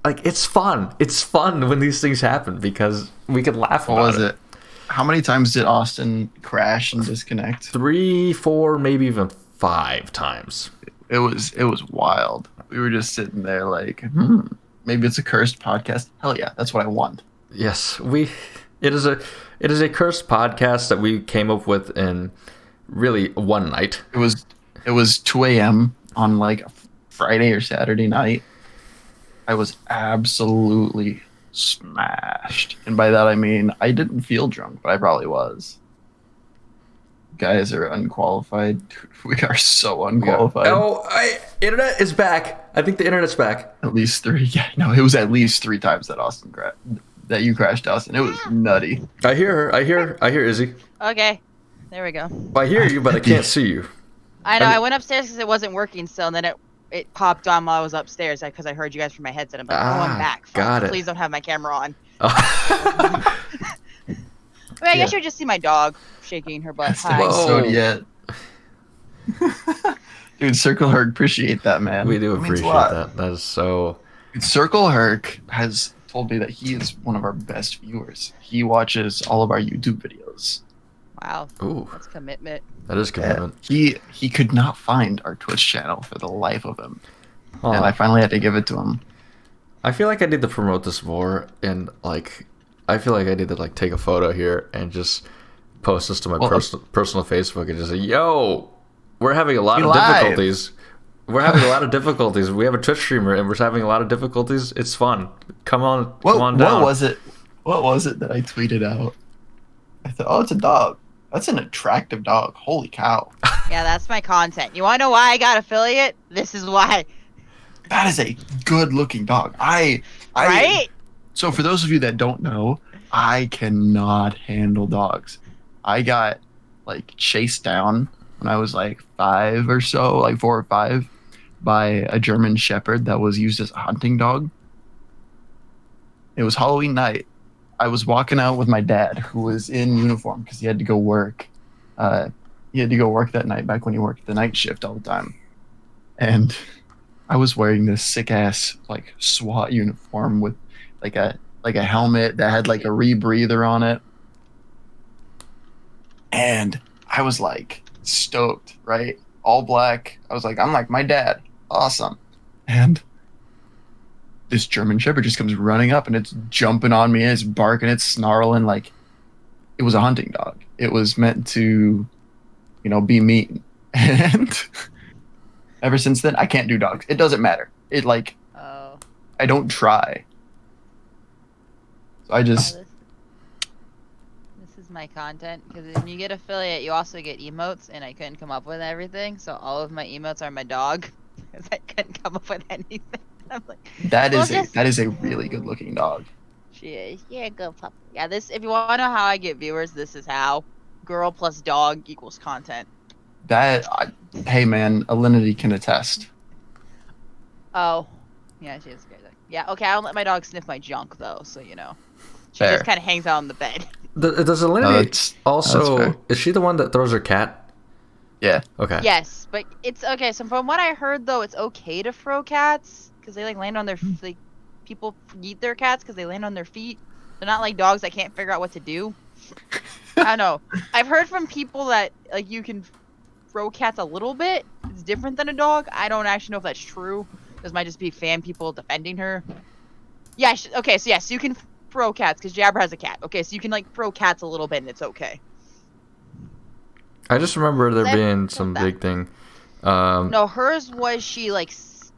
Like, it's fun. It's fun when these things happen because we can laugh about it. What was it? How many times did Austin crash and disconnect? 3, 4, maybe even 5 times. It was wild. We were just sitting there like, maybe it's a cursed podcast. Hell yeah, that's what I want. Yes, it is a cursed podcast that we came up with in really one night. It was 2 a.m. on like a Friday or Saturday night. I was absolutely smashed. And by that I mean I didn't feel drunk, but I probably was. Guys are unqualified. We are so unqualified. Oh, internet is back. I think the internet's back. At least 3. Yeah, no, it was at least 3 times that you crashed, Austin. It was nutty. I hear her. I hear Izzy. Okay, there we go. I hear you, but I can't see you. I know. I went upstairs because it wasn't working still, and then it popped on while I was upstairs because I heard you guys from my headset. I'm like, I'm back. Got it. Please don't have my camera on. I guess you'll just see my dog shaking her butt. So yet. Dude, Circle Herc, appreciate that, man. We do appreciate that. That is so. Circle Herc has told me that he is one of our best viewers. He watches all of our YouTube videos. Wow. Ooh. That's commitment. That is commitment. He could not find our Twitch channel for the life of him. And I finally had to give it to him. I feel like I need to promote this more, and like I feel like I need to like take a photo here and just post this to my personal Facebook and just say, "Yo, we're having a lot of difficulties. We're having a lot of difficulties. We have a Twitch streamer and we're having a lot of difficulties. It's fun. Come on down." What was it? What was it that I tweeted out? I thought, oh, it's a dog. That's an attractive dog. Holy cow. Yeah, that's my content. You want to know why I got affiliate? This is why. That is a good-looking dog. Right? So for those of you that don't know, I cannot handle dogs. I got like chased down when I was like 5 or so, like 4 or 5, by a German Shepherd that was used as a hunting dog. It was Halloween night. I was walking out with my dad, who was in uniform because he had to go work. He had to go work that night back when he worked the night shift all the time. And I was wearing this sick ass like SWAT uniform with like a helmet that had like a rebreather on it. And I was like stoked, right? All black. I'm like my dad. Awesome. And this German Shepherd just comes running up and it's jumping on me and it's barking, it's snarling like it was a hunting dog. It was meant to, be mean. And ever since then, I can't do dogs. It doesn't matter. I don't try. So I just... This is my content, because when you get affiliate, you also get emotes, and I couldn't come up with everything, so all of my emotes are my dog, because I couldn't come up with anything. I'm like, that is a really good looking dog. She is. Yeah, good pup. Yeah, if you want to know how I get viewers, this is how. Girl plus dog equals content. Hey man, Alinity can attest. Oh. Yeah, she is great. Yeah, okay, I don't let my dog sniff my junk, though, so you know. She Fair. just kind of hangs out on the bed. Does Alinity also... Is she the one that throws her cat? Yeah. Okay. Yes, but it's... Okay, so from what I heard, though, it's okay to throw cats, because they, land on their... people eat their cats because they land on their feet. They're not like dogs that can't figure out what to do. I don't know. I've heard from people that, you can throw cats a little bit. It's different than a dog. I don't actually know if that's true. This might just be fan people defending her. Yeah, okay, so yes, you can throw cats, because Jabber has a cat. Okay, so you can, throw cats a little bit, and it's okay. I just remember there being some big thing. No, hers was she,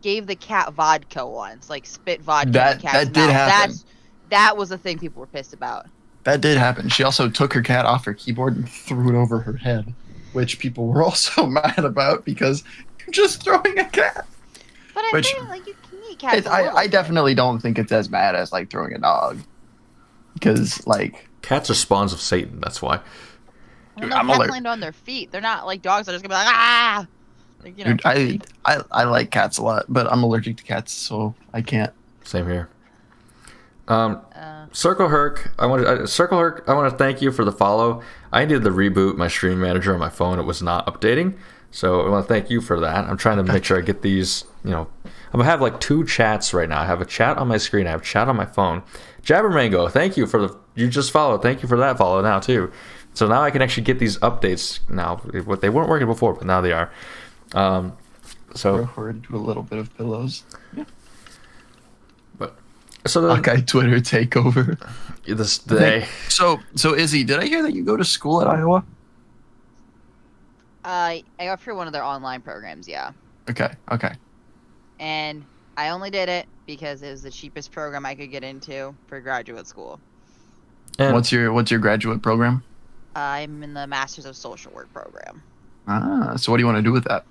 gave the cat vodka once. Spit vodka in the cat's mouth. That did happen. That was the thing people were pissed about. That did happen. She also took her cat off her keyboard and threw it over her head, which people were also mad about, because you're just throwing a cat. But I think, you can eat cats. I definitely don't think it's as bad as throwing a dog, because cats are spawns of Satan. That's why. Dude, cats land on their feet. They're not like dogs. They're just gonna be ah. Dude, I like cats a lot, but I'm allergic to cats, so I can't. Same here. Circle Herc, I want to thank you for the follow. I needed to reboot my stream manager on my phone. It was not updating. So I want to thank you for that. I'm trying to make sure I get these, I'm going to have 2 chats right now. I have a chat on my screen. I have a chat on my phone. Jabbermango, thank you for you just followed. Thank you for that follow now too. So now I can actually get these updates now. They weren't working before, but now they are. So We're into a little bit of pillows. Yeah. but so then Hawkeye Twitter takeover. this day. So Izzy, did I hear that you go to school at Iowa? I got through one of their online programs, yeah. Okay. And I only did it because it was the cheapest program I could get into for graduate school. And What's your graduate program? I'm in the Masters of Social Work program. So what do you want to do with that?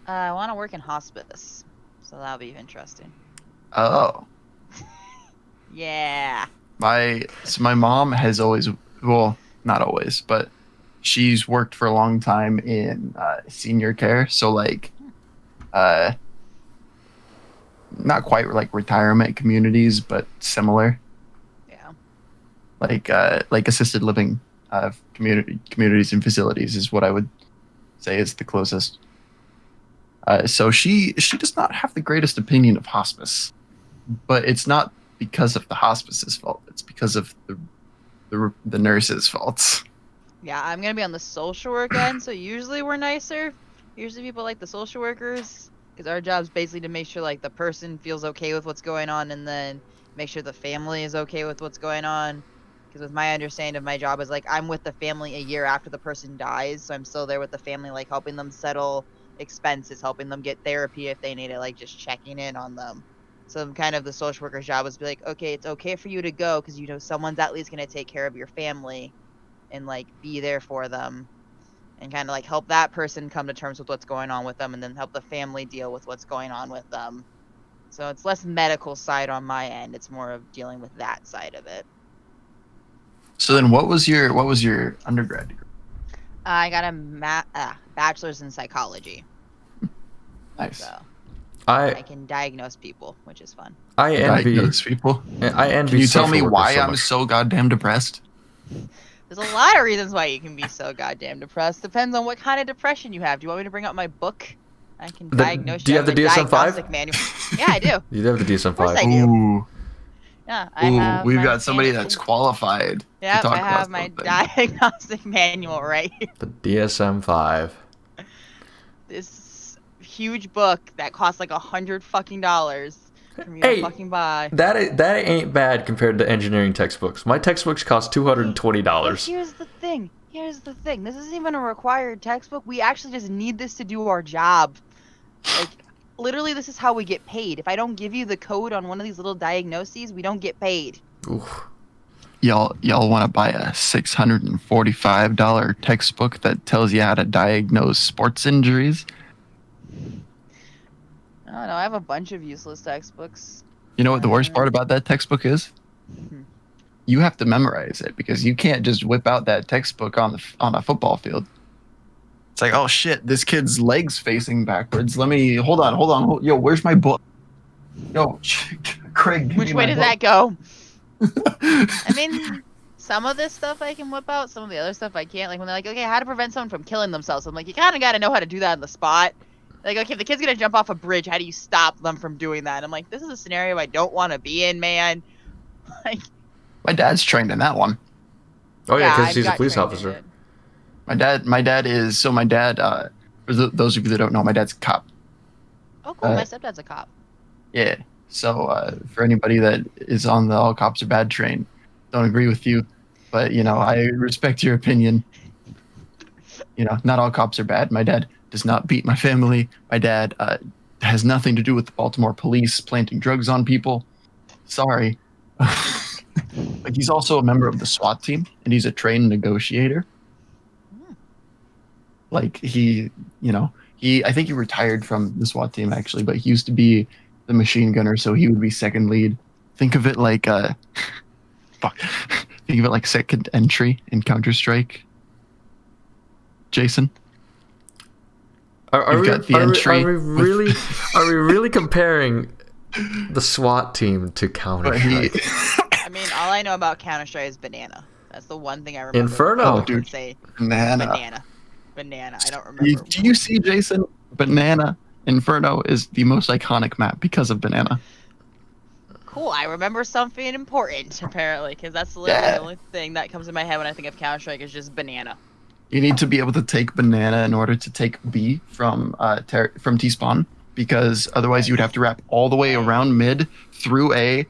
I want to work in hospice, so that'll be interesting. Oh. Yeah. My mom has always, well, not always, but she's worked for a long time in senior care. So like, not quite like retirement communities, but similar. Yeah. Like assisted living communities and facilities is what I would say is the closest. So she does not have the greatest opinion of hospice, but it's not because of the hospice's fault. It's because of the nurses' faults. Yeah, I'm going to be on the social work end, so usually we're nicer. Usually people like the social workers, because our job's basically to make sure like the person feels okay with what's going on, and then make sure the family is okay with what's going on. Because with my understanding of my job is like I'm with the family a year after the person dies, so I'm still there with the family, like helping them settle expenses, helping them get therapy if they need it, like just checking in on them. So kind of the social worker's job is to be like, okay, it's okay for you to go because you know someone's at least going to take care of your family and like be there for them and kind of like help that person come to terms with what's going on with them and then help the family deal with what's going on with them. So it's less medical side on my end. It's more of dealing with that side of it. So then what was your undergrad degree? I got a bachelor's in psychology. Nice. So I I can diagnose people, which is fun. I envy Diagnose people. I envy. Can you tell me social workers why so I'm much. so goddamn depressed? There's a lot of reasons why you can be so goddamn depressed. Depends on what kind of depression you have. Do you want me to bring up my book? I can diagnose do you have the DSM-5? diagnostic manual. Yeah, I do. You have the DSM-5. course I do. Ooh, Yeah, I have. we've my got somebody manual. that's qualified. Yep, to talk I have about my something. diagnostic manual right here. The DSM-5. This huge book that costs like $100 fucking for me Hey, to fucking buy. That ain't bad compared to engineering textbooks. My textbooks cost But $220. here's the thing. This isn't even a required textbook. We actually just need this to do our job. Like, literally, this is how we get paid. If I don't give you the code on one of these little diagnoses, we don't get paid. Oof. Y'all want to buy a $645 textbook that tells you how to diagnose sports injuries? I don't know. I have a bunch of useless textbooks. You know what the worst part about that textbook is? Hmm. You have to memorize it because you can't just whip out that textbook on a football field. It's like, oh shit, this kid's legs facing backwards. Let me hold on. Yo, where's my book? Yo, Craig. give Which me way my does book. that go? I mean, some of this stuff I can whip out. Some of the other stuff I can't. Like when they're like, okay, how to prevent someone from killing themselves. I'm like, you kind of got to know how to do that on the spot. Like, okay, if the kid's going to jump off a bridge, how do you stop them from doing that? I'm like, this is a scenario I don't want to be in, man. Like, My dad's trained in that one. Oh yeah, because I've he's a got police trained in officer. it. My dad is for those of you that don't know, my dad's a cop. Oh, cool. My stepdad's a cop. Yeah. So for anybody that is on the all cops are bad train, don't agree with you, but you know, I respect your opinion. You know, not all cops are bad. My dad does not beat my family. My dad has nothing to do with the Baltimore police planting drugs on people. Sorry. But he's also a member of the SWAT team, and he's a trained negotiator. Like I think he retired from the SWAT team actually, but he used to be the machine gunner, so he would be second lead. Think of it like think of it like second entry in Counter-Strike. Jason, Are You've we got the entry are we really are we really comparing the SWAT team to Counter Strike? I mean, all I know about Counter-Strike is banana. That's the one thing I remember. Inferno. People Oh, dude. would say Banana. Banana. I don't remember. Do you see, Jason? Banana Inferno is the most iconic map because of Banana. Cool. I remember something important apparently, because that's literally Yeah. the only thing that comes in my head when I think of Counter-Strike is just banana. You need to be able to take banana in order to take B from T-spawn, because otherwise you would have to wrap all the way around mid through A.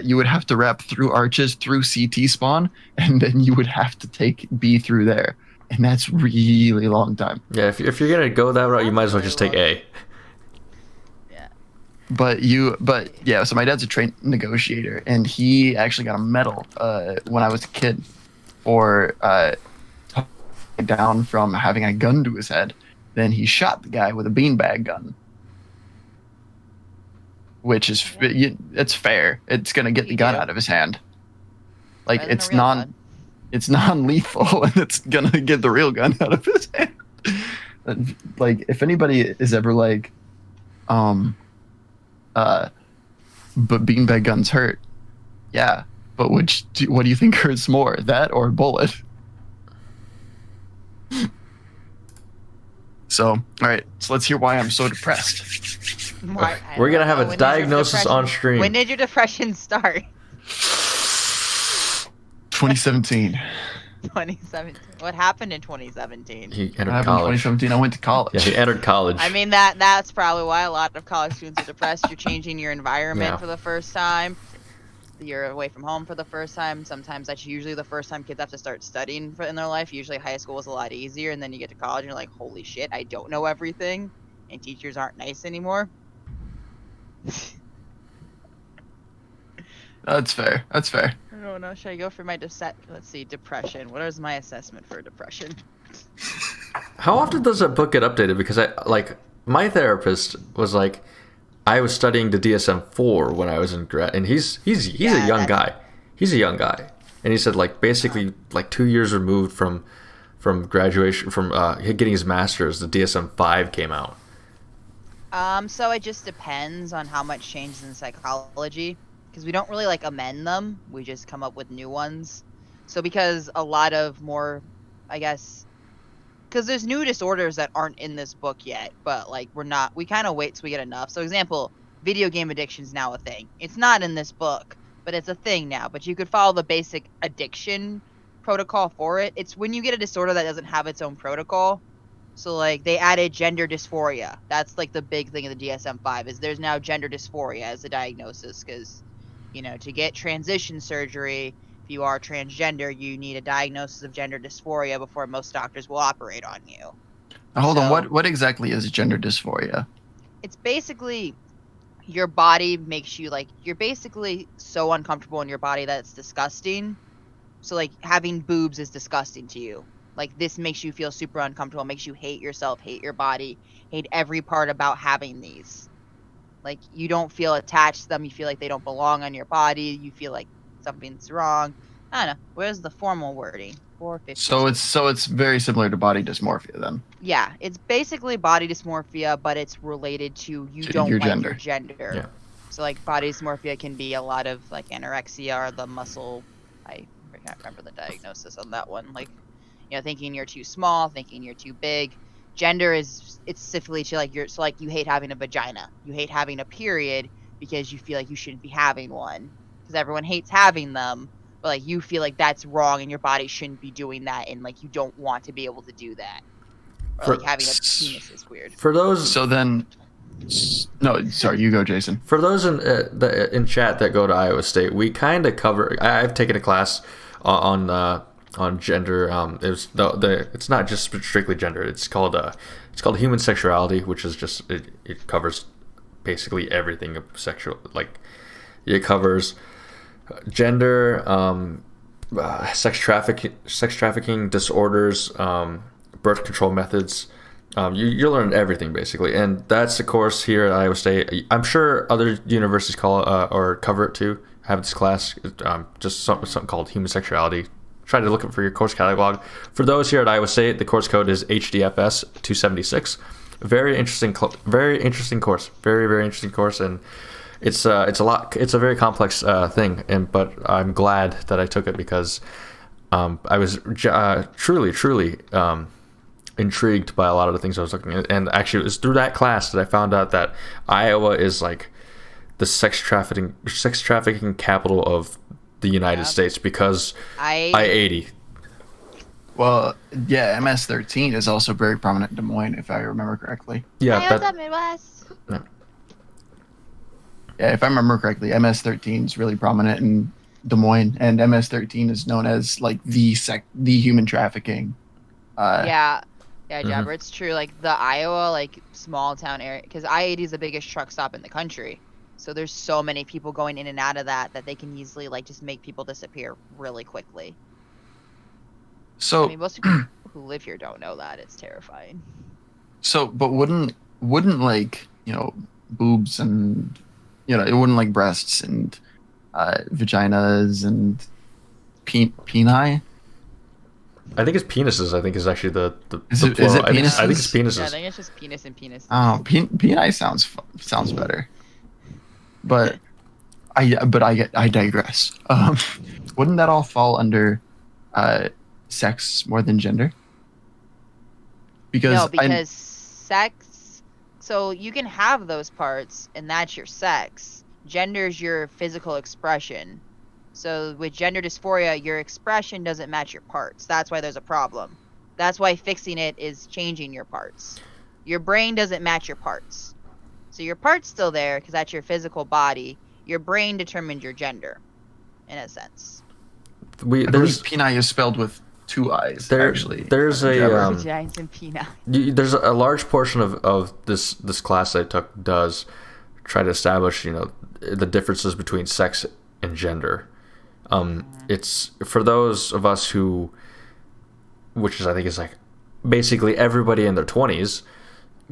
You would have to wrap through arches through CT spawn, and then you would have to take B through there, and that's really long time. Yeah, if you're gonna go that route, you might as well just take A. Yeah. But yeah, so my dad's a trained negotiator, and he actually got a medal when I was a kid for down from having a gun to his head. Then he shot the guy with a beanbag gun, which is it's fair. It's gonna get the gun out of his hand. Like it's non-lethal, and it's gonna get the real gun out of his hand. Like if anybody is ever like, but beanbag guns hurt. Yeah, but what do you think hurts more, that or a bullet? So, all right, so let's hear why I'm so depressed. We're gonna have a diagnosis on stream. When did your depression start? 2017. 2017. What happened in 2017? He entered In college. 2017, I went to college. Yeah, he entered college. I mean, that's probably why a lot of college students are depressed. You're changing your environment Yeah. for the first time. You're away from home for the first time. Sometimes that's usually the first time kids have to start studying in their life. Usually high school was a lot easier, and then you get to college and you're like, holy shit, I don't know everything, and teachers aren't nice anymore. That's fair. That's fair. I don't know. Should I go for my let's see, depression. What is my assessment for depression? How often does that book get updated? Because my therapist was like, I was studying the DSM-4 when I was in grad, and he's a young guy. He's a young guy, and he said basically 2 years removed from graduation, from getting his master's, the DSM-5 came out. So it just depends on how much changes in psychology, because we don't really amend them. We just come up with new ones. So because a lot of more, I guess, because there's new disorders that aren't in this book yet, but we kind of wait till we get enough. So example, video game addiction is now a thing. It's not in this book, but it's a thing now. But you could follow the basic addiction protocol for it. It's when you get a disorder that doesn't have its own protocol. So they added gender dysphoria. That's the big thing in the DSM-5 is there's now gender dysphoria as a diagnosis, because to get transition surgery, if you are transgender, you need a diagnosis of gender dysphoria before most doctors will operate on you. Now, hold on, what exactly is gender dysphoria? It's basically your body makes you you're basically so uncomfortable in your body that it's disgusting. So having boobs is disgusting to you. This makes you feel super uncomfortable, makes you hate yourself, hate your body, hate every part about having these. You don't feel attached to them, you feel like they don't belong on your body, you feel like something's wrong. I don't know. Where's the formal wording? 450. So it's very similar to body dysmorphia then. Yeah, it's basically body dysmorphia, but it's related to you don't your like gender. your gender. Yeah. So body dysmorphia can be a lot of anorexia or the muscle. I can't remember the diagnosis on that one. Thinking you're too small, thinking you're too big. Gender it's specifically to you hate having a vagina. You hate having a period because you feel like you shouldn't be having one. Because everyone hates having them, but you feel like that's wrong and your body shouldn't be doing that, and you don't want to be able to do that. Or having a penis is weird. For those, So then, no, sorry, you go, Jason. For those in chat that go to Iowa State, we kind of cover. I've taken a class on gender. It's not just strictly gender. It's called human sexuality, which is just it covers basically everything of sexual. It covers gender, sex trafficking disorders, birth control methods. You learn everything basically, and that's the course here at Iowa State. I'm sure other universities call it, or cover it too. Have this class, just something called human sexuality. Try to look up for your course catalog. For those here at Iowa State, the course code is HDFS 276. Very interesting course. Very very interesting course, and it's a very complex thing. But I'm glad that I took it because I was truly intrigued by a lot of the things I was looking at. And actually, it was through that class that I found out that Iowa is the sex trafficking capital of the United States because I-80. Well, yeah, MS-13 is also very prominent in Des Moines, if I remember correctly. Yeah, Hey, what's up, Midwest? Yeah. Yeah, if I remember correctly, MS-13 is really prominent in Des Moines, and MS-13 is known as like the human trafficking. Yeah, Jabber, Mhm. it's true. Like the Iowa, like small town area, because I-80 is the biggest truck stop in the country. So there's so many people going in and out of that they can easily like just make people disappear really quickly. So I mean, most people who live here don't know that. It's terrifying. So, but wouldn't like, boobs and, it wouldn't like breasts and vaginas and peni? I think it's penises. I think is actually the Is the it- is plural. it I think it's penises? penises. Yeah, I think it's just penis and penis. Oh, peni sounds better. But I digress. Wouldn't that all fall under sex more than gender? No, because sex. So you can have those parts, and that's your sex. Gender's your physical expression. So with gender dysphoria, your expression doesn't match your parts. That's why there's a problem. That's why fixing it is changing your parts. Your brain doesn't match your parts. So your part's still there because that's your physical body. Your brain determined your gender, in a sense. I believe peni is spelled with two I's, actually. There's Vaginas and peni. there's a large portion of this class I took does try to establish the differences between sex and gender. It's for those of us who, which is I think is like basically everybody in their 20s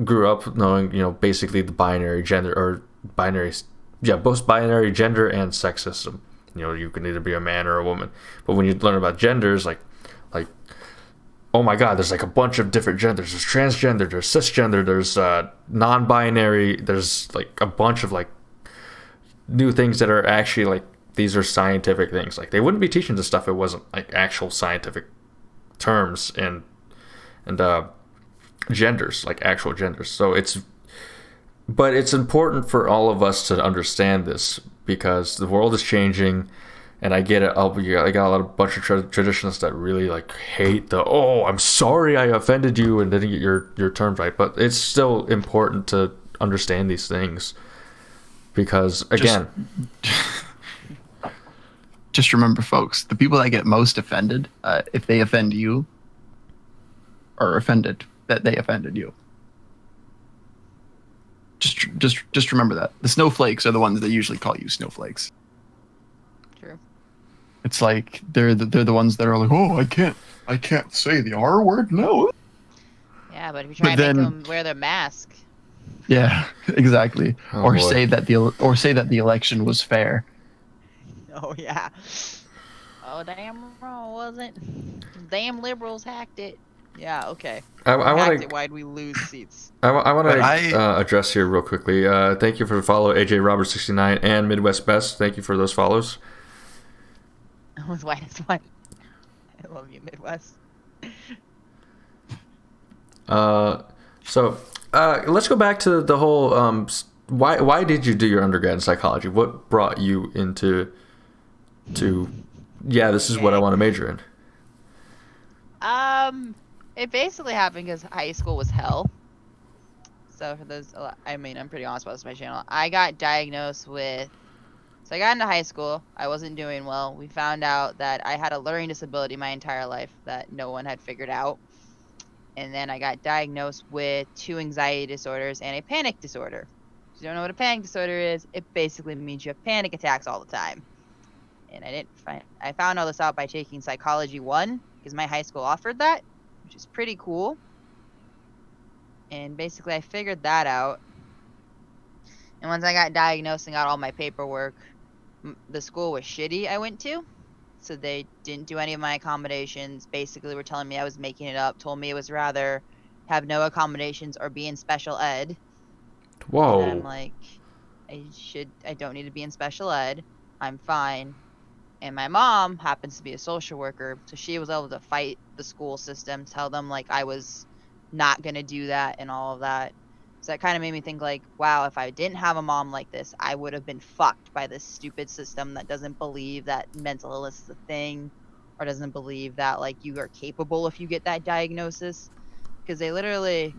grew up knowing basically the binary gender or both binary gender and sex system. You can either be a man or a woman, but when you learn about genders, like oh my god, there's like a bunch of different genders. There's transgender, there's cisgender, there's non-binary, there's like a bunch of like new things that are actually like these are scientific things. Like they wouldn't be teaching this stuff if it wasn't like actual scientific terms and genders, like actual genders. So it's important for all of us to understand this because the world is changing. And I get it. I got a bunch of traditionalists that really like hate I'm sorry I offended you and didn't get your terms right. But it's still important to understand these things because again, just remember, folks, the people that get most offended, if they offend you, are offended that they offended you. Just remember that the snowflakes are the ones that usually call you snowflakes. True. It's like they're the ones that are like, oh, I can't say the R word, no. Yeah, but if you try to make them wear their mask. Yeah, exactly. Oh, or boy. say that the election was fair. Oh yeah. Oh damn wrong, wasn't? Damn liberals hacked it. Yeah, okay. I Hacked want it. Why'd we lose seats? I want to address here real quickly. Thank you for the follow, AJ Robert 69 and Midwest Best. Thank you for those follows. I was white as one. I love you, Midwest. So let's go back to the whole why did you do your undergrad in psychology? What brought you into this is what I want to major in? It basically happened because high school was hell. So for those, I mean, I'm pretty honest about this on my channel. I got diagnosed with. So I got into high school. I wasn't doing well. We found out that I had a learning disability my entire life that no one had figured out. And then I got diagnosed with 2 anxiety disorders and a panic disorder. If you don't know what a panic disorder is, it basically means you have panic attacks all the time. And I found all this out by taking Psychology 1 because my high school offered that, which is pretty cool. And basically I figured that out. And once I got diagnosed and got all my paperwork, the school was shitty I went to. So they didn't do any of my accommodations. Basically were telling me I was making it up. Told me it was rather have no accommodations or be in special ed. Whoa. And I'm like, I don't need to be in special ed. I'm fine. And my mom happens to be a social worker. So she was able to fight the school system, tell them like I was not going to do that and all of that. So that kind of made me think like, wow, if I didn't have a mom like this, I would have been fucked by this stupid system that doesn't believe that mental illness is a thing or doesn't believe that like you are capable if you get that diagnosis, because they literally,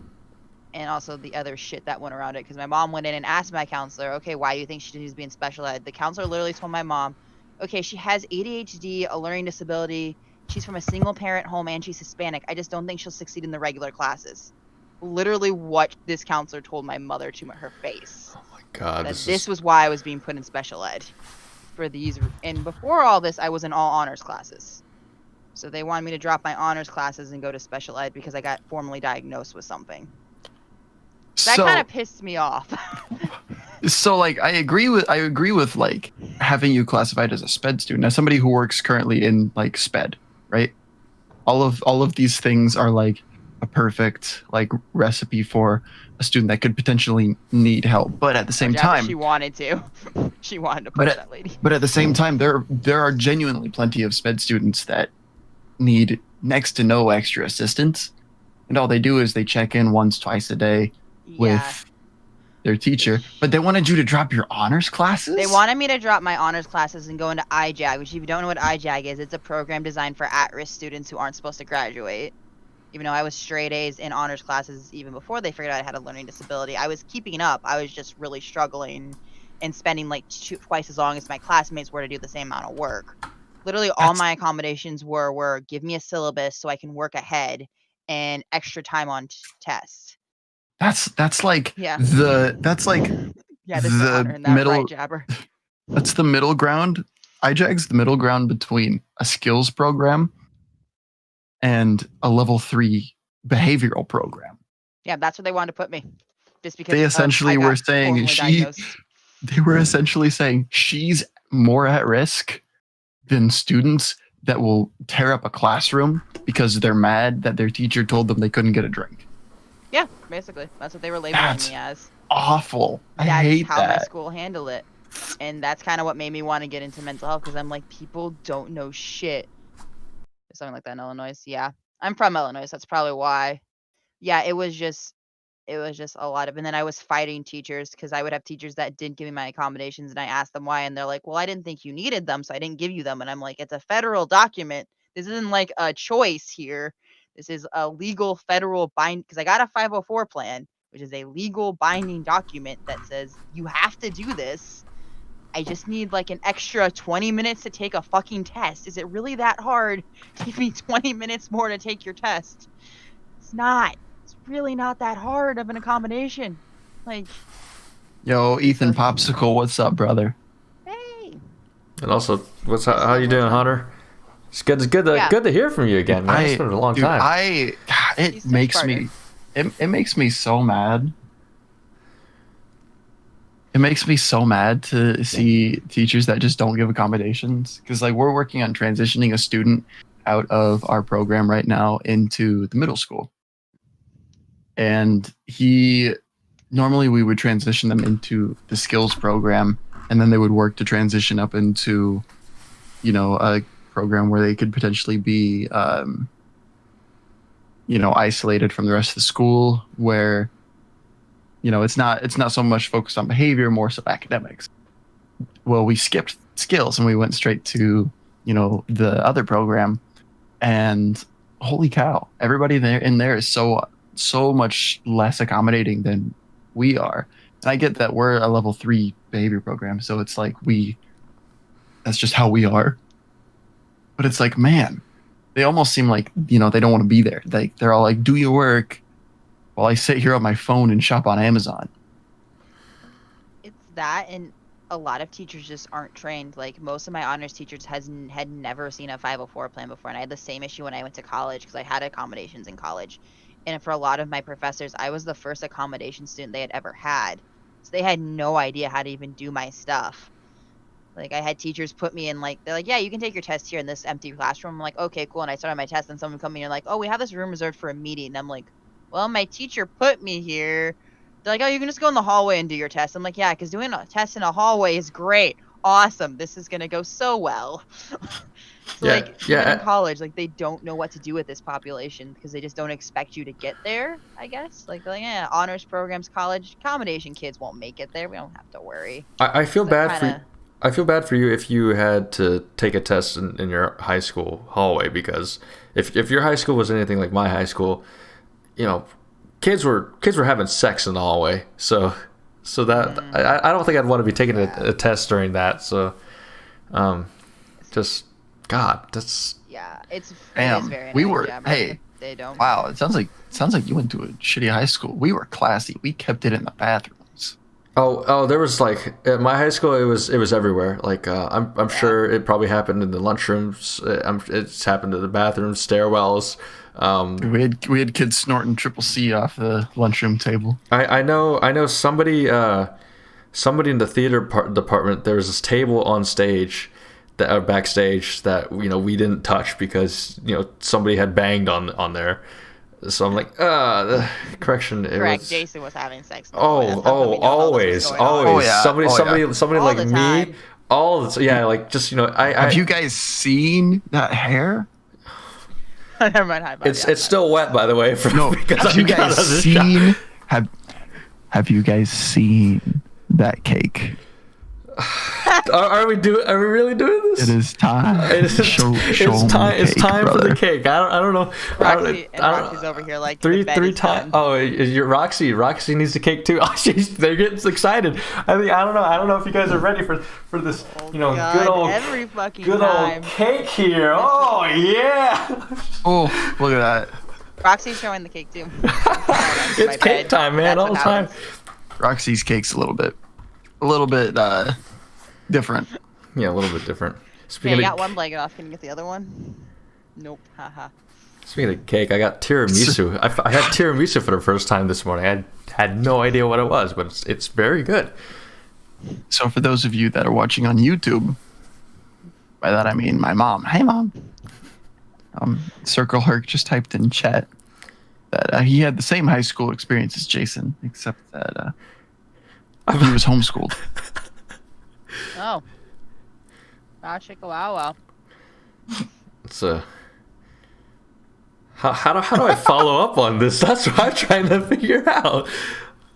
and also the other shit that went around it, because my mom went in and asked my counselor, okay, why do you think she needs to be in special ed? The counselor literally told my mom, okay, she has ADHD, a learning disability, she's from a single parent home, and she's Hispanic. I just don't think she'll succeed in the regular classes. Literally what this counselor told my mother to her face. Oh my God. This was why I was being put in special ed for these. And before all this, I was in all honors classes. So they wanted me to drop my honors classes and go to special ed because I got formally diagnosed with something. That kind of pissed me off. So like I agree with like having you classified as a SPED student. As somebody who works currently in like SPED, right? All of these things are like a perfect like recipe for a student that could potentially need help. But at the same time, she wanted to. She wanted to push that lady. But at the same time, there are genuinely plenty of SPED students that need next to no extra assistance, and all they do is they check in once, twice a day with their teacher. But they wanted you to drop your honors classes? They wanted me to drop my honors classes and go into IJAG, which if you don't know what IJAG is, it's a program designed for at-risk students who aren't supposed to graduate. Even though I was straight A's in honors classes even before they figured out I had a learning disability, I was keeping up. I was just really struggling and spending like twice as long as my classmates were to do the same amount of work. Literally all my accommodations were give me a syllabus so I can work ahead and extra time on tests. That's like this the middle right, Jabber. That's the middle ground. IJAG's the middle ground between a skills program and a level 3 behavioral program. Yeah, that's where they wanted to put me. Just because they essentially were saying they were essentially saying she's more at risk than students that will tear up a classroom because they're mad that their teacher told them they couldn't get a drink. Yeah, basically. That's what they were labeling me as. Awful. I hate how that. my school handled it. And that's kind of what made me want to get into mental health, because I'm like, people don't know shit. Something like that in Illinois. Yeah. I'm from Illinois, so that's probably why. Yeah, it was just a lot of, and then I was fighting teachers because I would have teachers that didn't give me my accommodations, and I asked them why, and they're like, well, I didn't think you needed them, so I didn't give you them. And I'm like, it's a federal document. This isn't like a choice here. This is a legal federal because I got a 504 plan, which is a legal binding document that says you have to do this. I just need like an extra 20 minutes to take a fucking test. Is it really that hard to give me 20 minutes more to take your test? It's not. It's really not that hard of an accommodation. Like, yo, Ethan Popsicle, what's up, brother? Hey. And also, how you doing, Hunter? It's good to hear from you again, man. It's been a long time. It makes me so mad. It makes me so mad to see teachers that just don't give accommodations, because like we're working on transitioning a student out of our program right now into the middle school. And normally we would transition them into the skills program, and then they would work to transition up into, a program where they could potentially be, isolated from the rest of the school, where, it's not so much focused on behavior, more so academics. Well, we skipped skills and we went straight to, the other program, and holy cow, everybody in there is so much less accommodating than we are. And I get that we're a level 3 behavior program, so it's like that's just how we are. But it's like, man, they almost seem like, they don't want to be there. They're all like, do your work while I sit here on my phone and shop on Amazon. It's that, and a lot of teachers just aren't trained. Like, most of my honors teachers had never seen a 504 plan before, and I had the same issue when I went to college, because I had accommodations in college. And for a lot of my professors, I was the first accommodation student they had ever had. So they had no idea how to even do my stuff. Like, I had teachers put me in, like, they're like, yeah, you can take your test here in this empty classroom. I'm like, okay, cool. And I started my test, and someone come in and like, oh, we have this room reserved for a meeting. And I'm like, well, my teacher put me here. They're like, oh, you can just go in the hallway and do your test. I'm like, yeah, because doing a test in a hallway is great. Awesome. This is going to go so well. So, in college, like, they don't know what to do with this population because they just don't expect you to get there, I guess. Like, yeah, honors programs, college, accommodation kids won't make it there. We don't have to worry. I feel bad for I feel bad for you if you had to take a test in your high school hallway, because if your high school was anything like my high school, kids were having sex in the hallway. So that I don't think I'd want to be taking a test during that. So, just God, that's it is very we were hey. They don't. Wow, it sounds like you went to a shitty high school. We were classy. We kept it in the bathrooms. Oh, there was like at my high school. It was everywhere. Like I'm sure it probably happened in the lunchrooms. It's happened to the bathrooms, stairwells. We had kids snorting triple C off the lunchroom table. I know somebody in the theater department. There was this table on stage that backstage that we didn't touch because somebody had banged on there. So I'm like, correction. Correct. Jason was having sex. Always. Yeah. Somebody like me. Just Have you guys seen that hair? Never mind. It's still wet, by the way. Have you guys seen? Have you guys seen that cake? Are we really doing this? It is time. It's time for the cake. I don't know. Roxy's over here like three times. Oh, you're Roxy needs the cake too. Oh, they're getting excited. I don't know if you guys are ready for this. Good old cake here. Oh yeah. Oh, look at that. Roxy's showing the cake too. It's cake time, man, all the time. Roxy's cake's a little bit different. Yeah, a little bit different. You got one blanket off. Can you get the other one? Nope. Haha. Speaking of cake, I got tiramisu. I had tiramisu for the first time this morning. I had no idea what it was, but it's very good. So for those of you that are watching on YouTube, by that I mean my mom. Hey, Mom. Circle Herc just typed in chat that he had the same high school experience as Jason, except that he was homeschooled. Oh. Wow, chicka wow. It's how do I follow up on this? That's what I'm trying to figure out.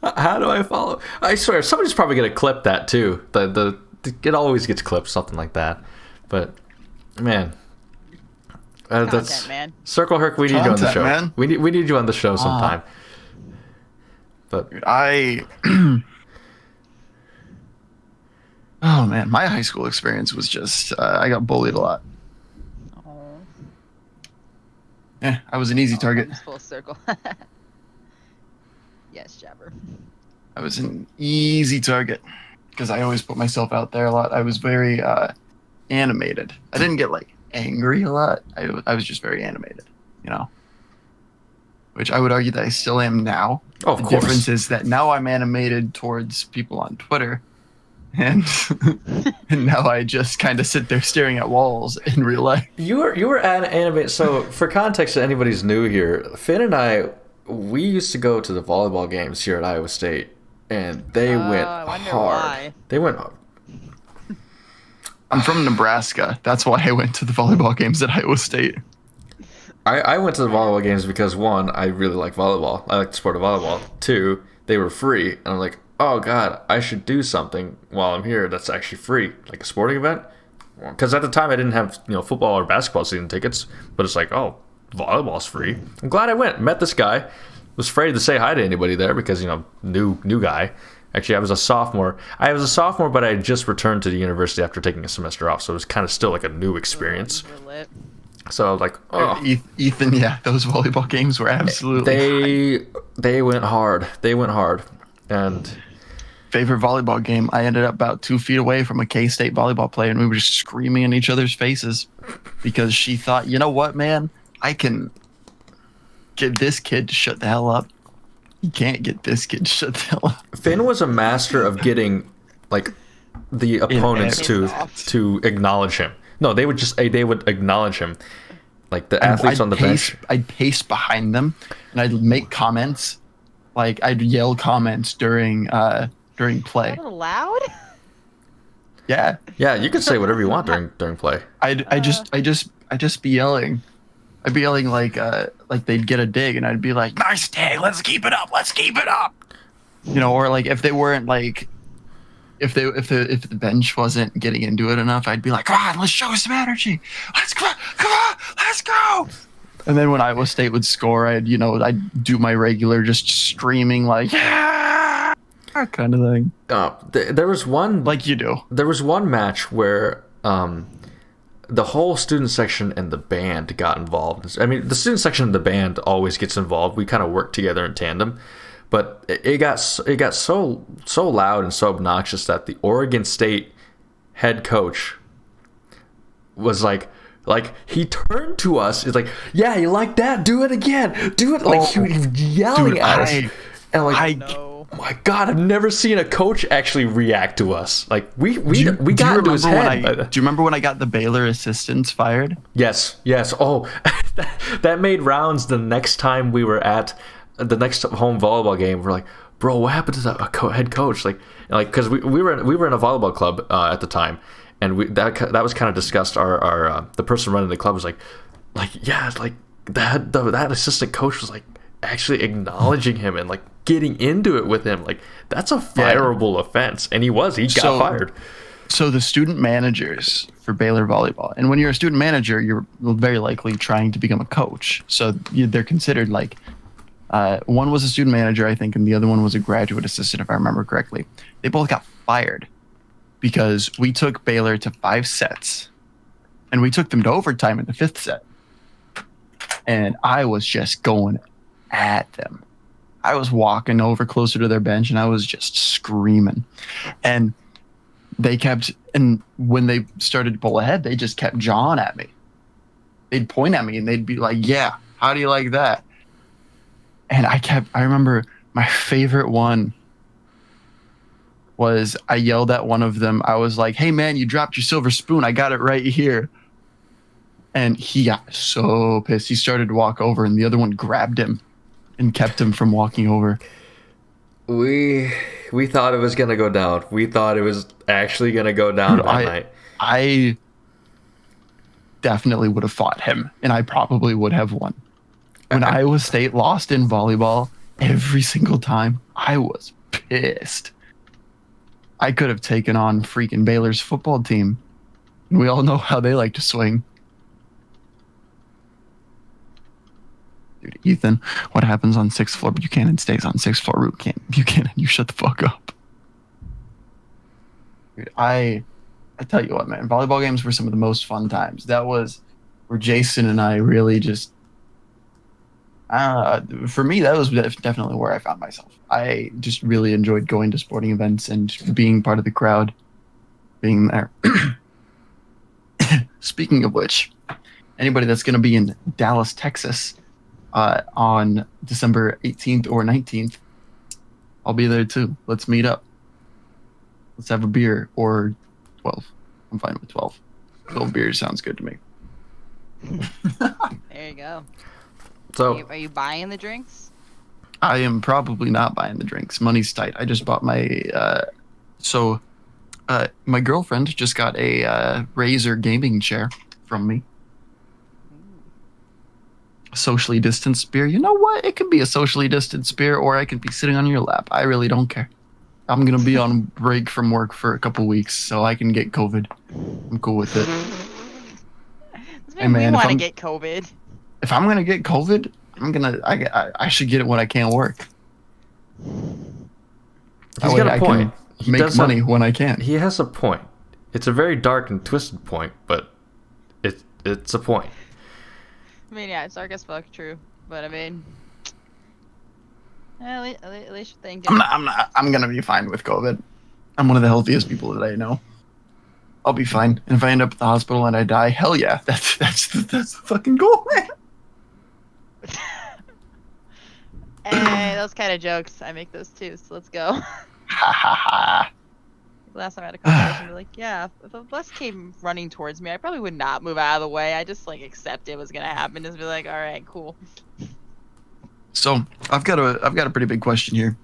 How do I follow? I swear somebody's probably gonna clip that too. It always gets clipped, something like that. But man, that's man. Circle Herc. We need you on the show. Man. We need you on the show sometime. But oh man, my high school experience was just I got bullied a lot. Oh. Yeah, I was an easy target. Full circle. Yes, Jabber. I was an easy target because I always put myself out there a lot. I was very animated. I didn't get like angry a lot. I was just very animated, which I would argue that I still am now. Oh, of the course. difference is that now I'm animated towards people on Twitter, and now I just kind of sit there staring at walls in real life. You were animated. So for context, to anybody's new here, Finn and we used to go to the volleyball games here at Iowa State, and they went hard. Why. They went hard. I'm from Nebraska. That's why I went to the volleyball games at Iowa State. I went to the volleyball games because, one, I really like volleyball. I like the sport of volleyball. Two, they were free. And I'm like, oh, God, I should do something while I'm here that's actually free, like a sporting event. Because at the time, I didn't have football or basketball season tickets. But it's like, oh, volleyball's free. I'm glad I went. Met this guy. Was afraid to say hi to anybody there because, new guy. Actually, I was a sophomore. But I had just returned to the university after taking a semester off. So it was kind of still like a new experience. So I was like, oh. Ethan, yeah, those volleyball games were absolutely They went hard. And favorite volleyball game, I ended up about 2 feet away from a K-State volleyball player, and we were just screaming in each other's faces because she thought, you know what, man? I can get this kid to shut the hell up. You can't get this kid to shut the hell up. Finn was a master of getting, like, the opponents to acknowledge him. No, they would acknowledge him. Like the athletes on the bench. I'd pace behind them, and I'd make comments. Like I'd yell comments during play. Is that allowed? Yeah. Yeah, you can say whatever you want during play. I just be yelling. I'd be yelling like they'd get a dig, and I'd be like, "Nice dig, let's keep it up." Or like if they weren't like if the bench wasn't getting into it enough, I'd be like, come on, let's show some energy. Let's go, come on, let's go. And then when Iowa State would score, I'd do my regular just screaming like, yeah, kind of thing. There was one like you do. There was one match where the whole student section and the band got involved. I mean, the student section and the band always gets involved. We kind of work together in tandem. But it got so loud and so obnoxious that the Oregon State head coach was like he turned to us. He's like, "Yeah, you like that? Do it again. Do it!" Like he was yelling at us, and oh my God, I've never seen a coach actually react to us. Like we got into his head. Do you remember when I got the Baylor assistants fired? Yes. Oh, that made rounds the next time we were at the next home volleyball game. We're like, bro, what happened to the head coach? Like because we were in a volleyball club at the time, and that was kind of discussed. Our the person running the club was like yeah, it's like that assistant coach was like actually acknowledging him and like getting into it with him. Like that's a fireable offense, and he got fired. So the student managers for Baylor volleyball, and when you're a student manager, you're very likely trying to become a coach. So they're considered like. One was a student manager, I think, and the other one was a graduate assistant, if I remember correctly. They both got fired because we took Baylor to 5 sets, and we took them to overtime in the 5th set. And I was just going at them. I was walking over closer to their bench, and I was just screaming. And and when they started to pull ahead, they just kept jawing at me. They'd point at me, and they'd be like, yeah, how do you like that? And I remember my favorite one was I yelled at one of them. I was like, hey, man, you dropped your silver spoon. I got it right here. And he got so pissed. He started to walk over, and the other one grabbed him and kept him from walking over. We thought it was going to go down. We thought it was actually going to go down that night. I definitely would have fought him, and I probably would have won. When Iowa State lost in volleyball every single time, I was pissed. I could have taken on freaking Baylor's football team. And we all know how they like to swing. Dude, Ethan, what happens on 6th floor Buchanan stays on 6th floor Buchanan. You shut the fuck up. Dude, I tell you what, man, volleyball games were some of the most fun times. That was where Jason and I really just... for me, that was definitely where I found myself. I just really enjoyed going to sporting events and being part of the crowd, being there. Speaking of which, anybody that's going to be in Dallas, Texas, on December 18th or 19th, I'll be there too. Let's meet up. Let's have a beer or 12. I'm fine with 12. 12 beers sounds good to me. There you go. So, are you buying the drinks? I am probably not buying the drinks. Money's tight. I just bought my my girlfriend just got a Razer gaming chair from me. Socially distanced beer. You know what? It could be a socially distanced beer, or I could be sitting on your lap. I really don't care. I'm gonna be on break from work for a couple weeks, so I can get COVID. I'm cool with it. Hey, man, we want to get COVID. If I'm gonna get COVID, I should get it when I can't work. He's got a point. He make money when I can. He has a point. It's a very dark and twisted point, but it's a point. I mean, yeah, it's dark as fuck, true. But I mean, at least you're thinking. I'm gonna be fine with COVID. I'm one of the healthiest people that I know. I'll be fine. And if I end up at the hospital and I die, hell yeah, that's the fucking goal, man. Hey, those kind of jokes, I make those too, so let's go. Ha ha ha. Last time I had a conversation, be like, yeah, if a bus came running towards me, I probably would not move out of the way. I just like accept it was gonna happen. Just be like, all right, cool. So I've got a pretty big question here,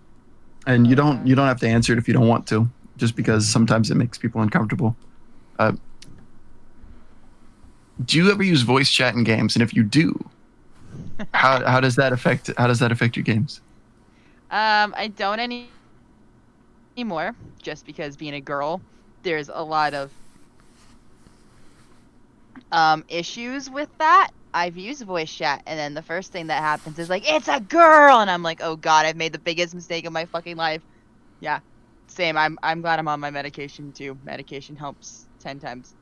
and you don't have to answer it if you don't want to, just because sometimes it makes people uncomfortable. Do you ever use voice chat in games? And if you do, how does that affect your games? I don't anymore, just because being a girl, there's a lot of issues with that. I've used voice chat, and then the first thing that happens is like, it's a girl, and I'm like, oh god, I've made the biggest mistake of my fucking life. Yeah, same. I'm glad I'm on my medication too. Medication helps 10 times.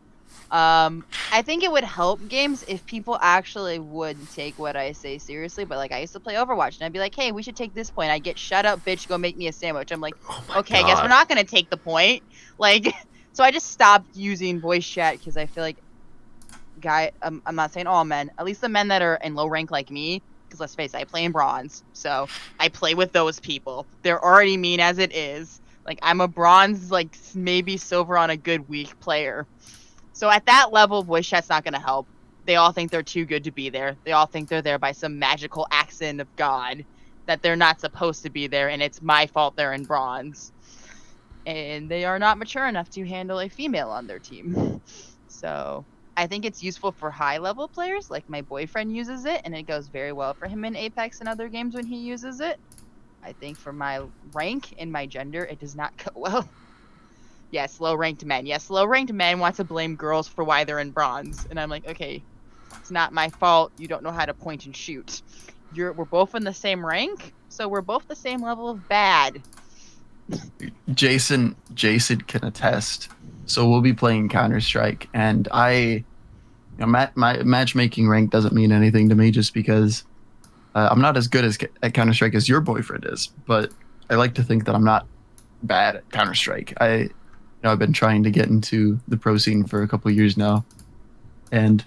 I think it would help games if people actually would take what I say seriously. But like, I used to play Overwatch, and I'd be like, hey, we should take this point. I get, shut up, bitch, go make me a sandwich. I'm like, okay, I guess we're not gonna take the point. Like, so I just stopped using voice chat because I feel like I'm not saying all men, at least the men that are in low rank like me, because let's face it, I play in bronze, so I play with those people. They're already mean as it is. Like, I'm a bronze, like maybe silver on a good week player. So at that level, voice chat's not gonna help. They all think they're too good to be there. They all think they're there by some magical accent of God, that they're not supposed to be there, and it's my fault they're in bronze. And they are not mature enough to handle a female on their team. So I think it's useful for high level players. Like, my boyfriend uses it, and it goes very well for him in Apex and other games when he uses it. I think for my rank and my gender, it does not go well. Yes, low ranked men. Yes, low ranked men want to blame girls for why they're in bronze. And I'm like, okay, it's not my fault. You don't know how to point and shoot. We're both in the same rank, so we're both the same level of bad. Jason can attest. So we'll be playing Counter-Strike, and my matchmaking rank doesn't mean anything to me just because I'm not as good at Counter-Strike as your boyfriend is, but I like to think that I'm not bad at Counter-Strike. I've been trying to get into the pro scene for a couple of years now, and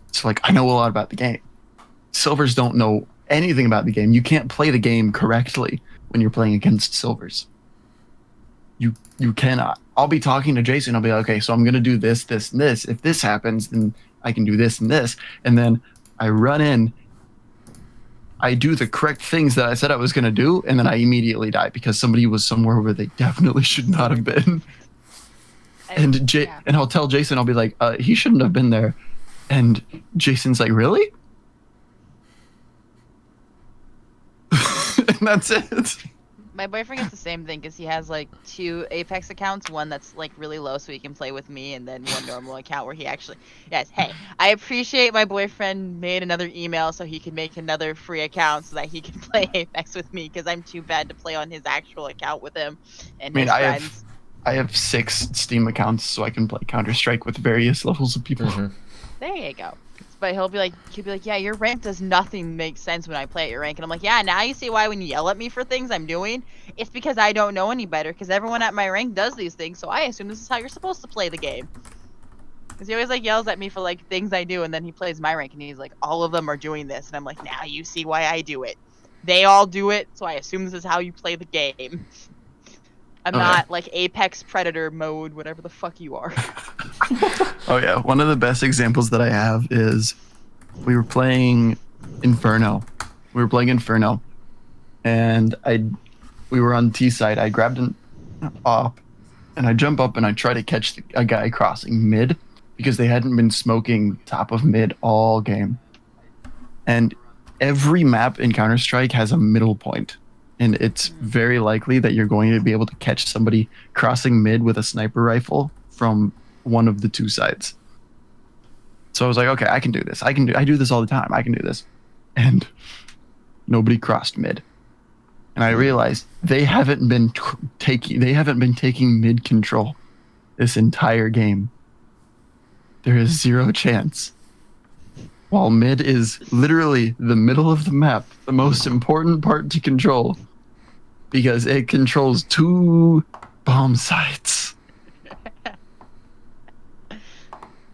it's like I know a lot about the game. Silvers don't know anything about the game. You can't play the game correctly when you're playing against silvers. You cannot. I'll be talking to Jason. I'll be like, okay, so I'm gonna do this, this, and this. If this happens, then I can do this and this. And then I run in. I do the correct things that I said I was gonna do, and then I immediately die because somebody was somewhere where they definitely should not have been. And I'll tell Jason, I'll be like, he shouldn't have been there. And Jason's like, really? And that's it. My boyfriend gets the same thing because he has like 2 Apex accounts, one that's like really low so he can play with me, and then one normal account where he actually, yes, hey, I appreciate my boyfriend made another email so he can make another free account so that he can play Apex with me because I'm too bad to play on his actual account with him and his friends. I have 6 Steam accounts so I can play Counter-Strike with various levels of people. There you go. But he'll be like, yeah, your rank does nothing make sense when I play at your rank. And I'm like, yeah, now you see why when you yell at me for things I'm doing, it's because I don't know any better, because everyone at my rank does these things, so I assume this is how you're supposed to play the game. Because he always like yells at me for like things I do, and then he plays my rank and he's like, all of them are doing this, and I'm like, now you see why I do it. They all do it, so I assume this is how you play the game. I'm not like Apex Predator mode, whatever the fuck you are. Oh yeah, one of the best examples that I have is we were playing Inferno. And we were on T side. I grabbed an op, and I jump up and I try to catch a guy crossing mid because they hadn't been smoking top of mid all game. And every map in Counter-Strike has a middle point. And it's very likely that you're going to be able to catch somebody crossing mid with a sniper rifle from one of the 2 sides. So I was like, okay, I can do this. I do this all the time. I can do this. And nobody crossed mid. And I realized they haven't been taking mid control this entire game. There is 0 chance. While mid is literally the middle of the map, the most important part to control, because it controls 2 bomb sites.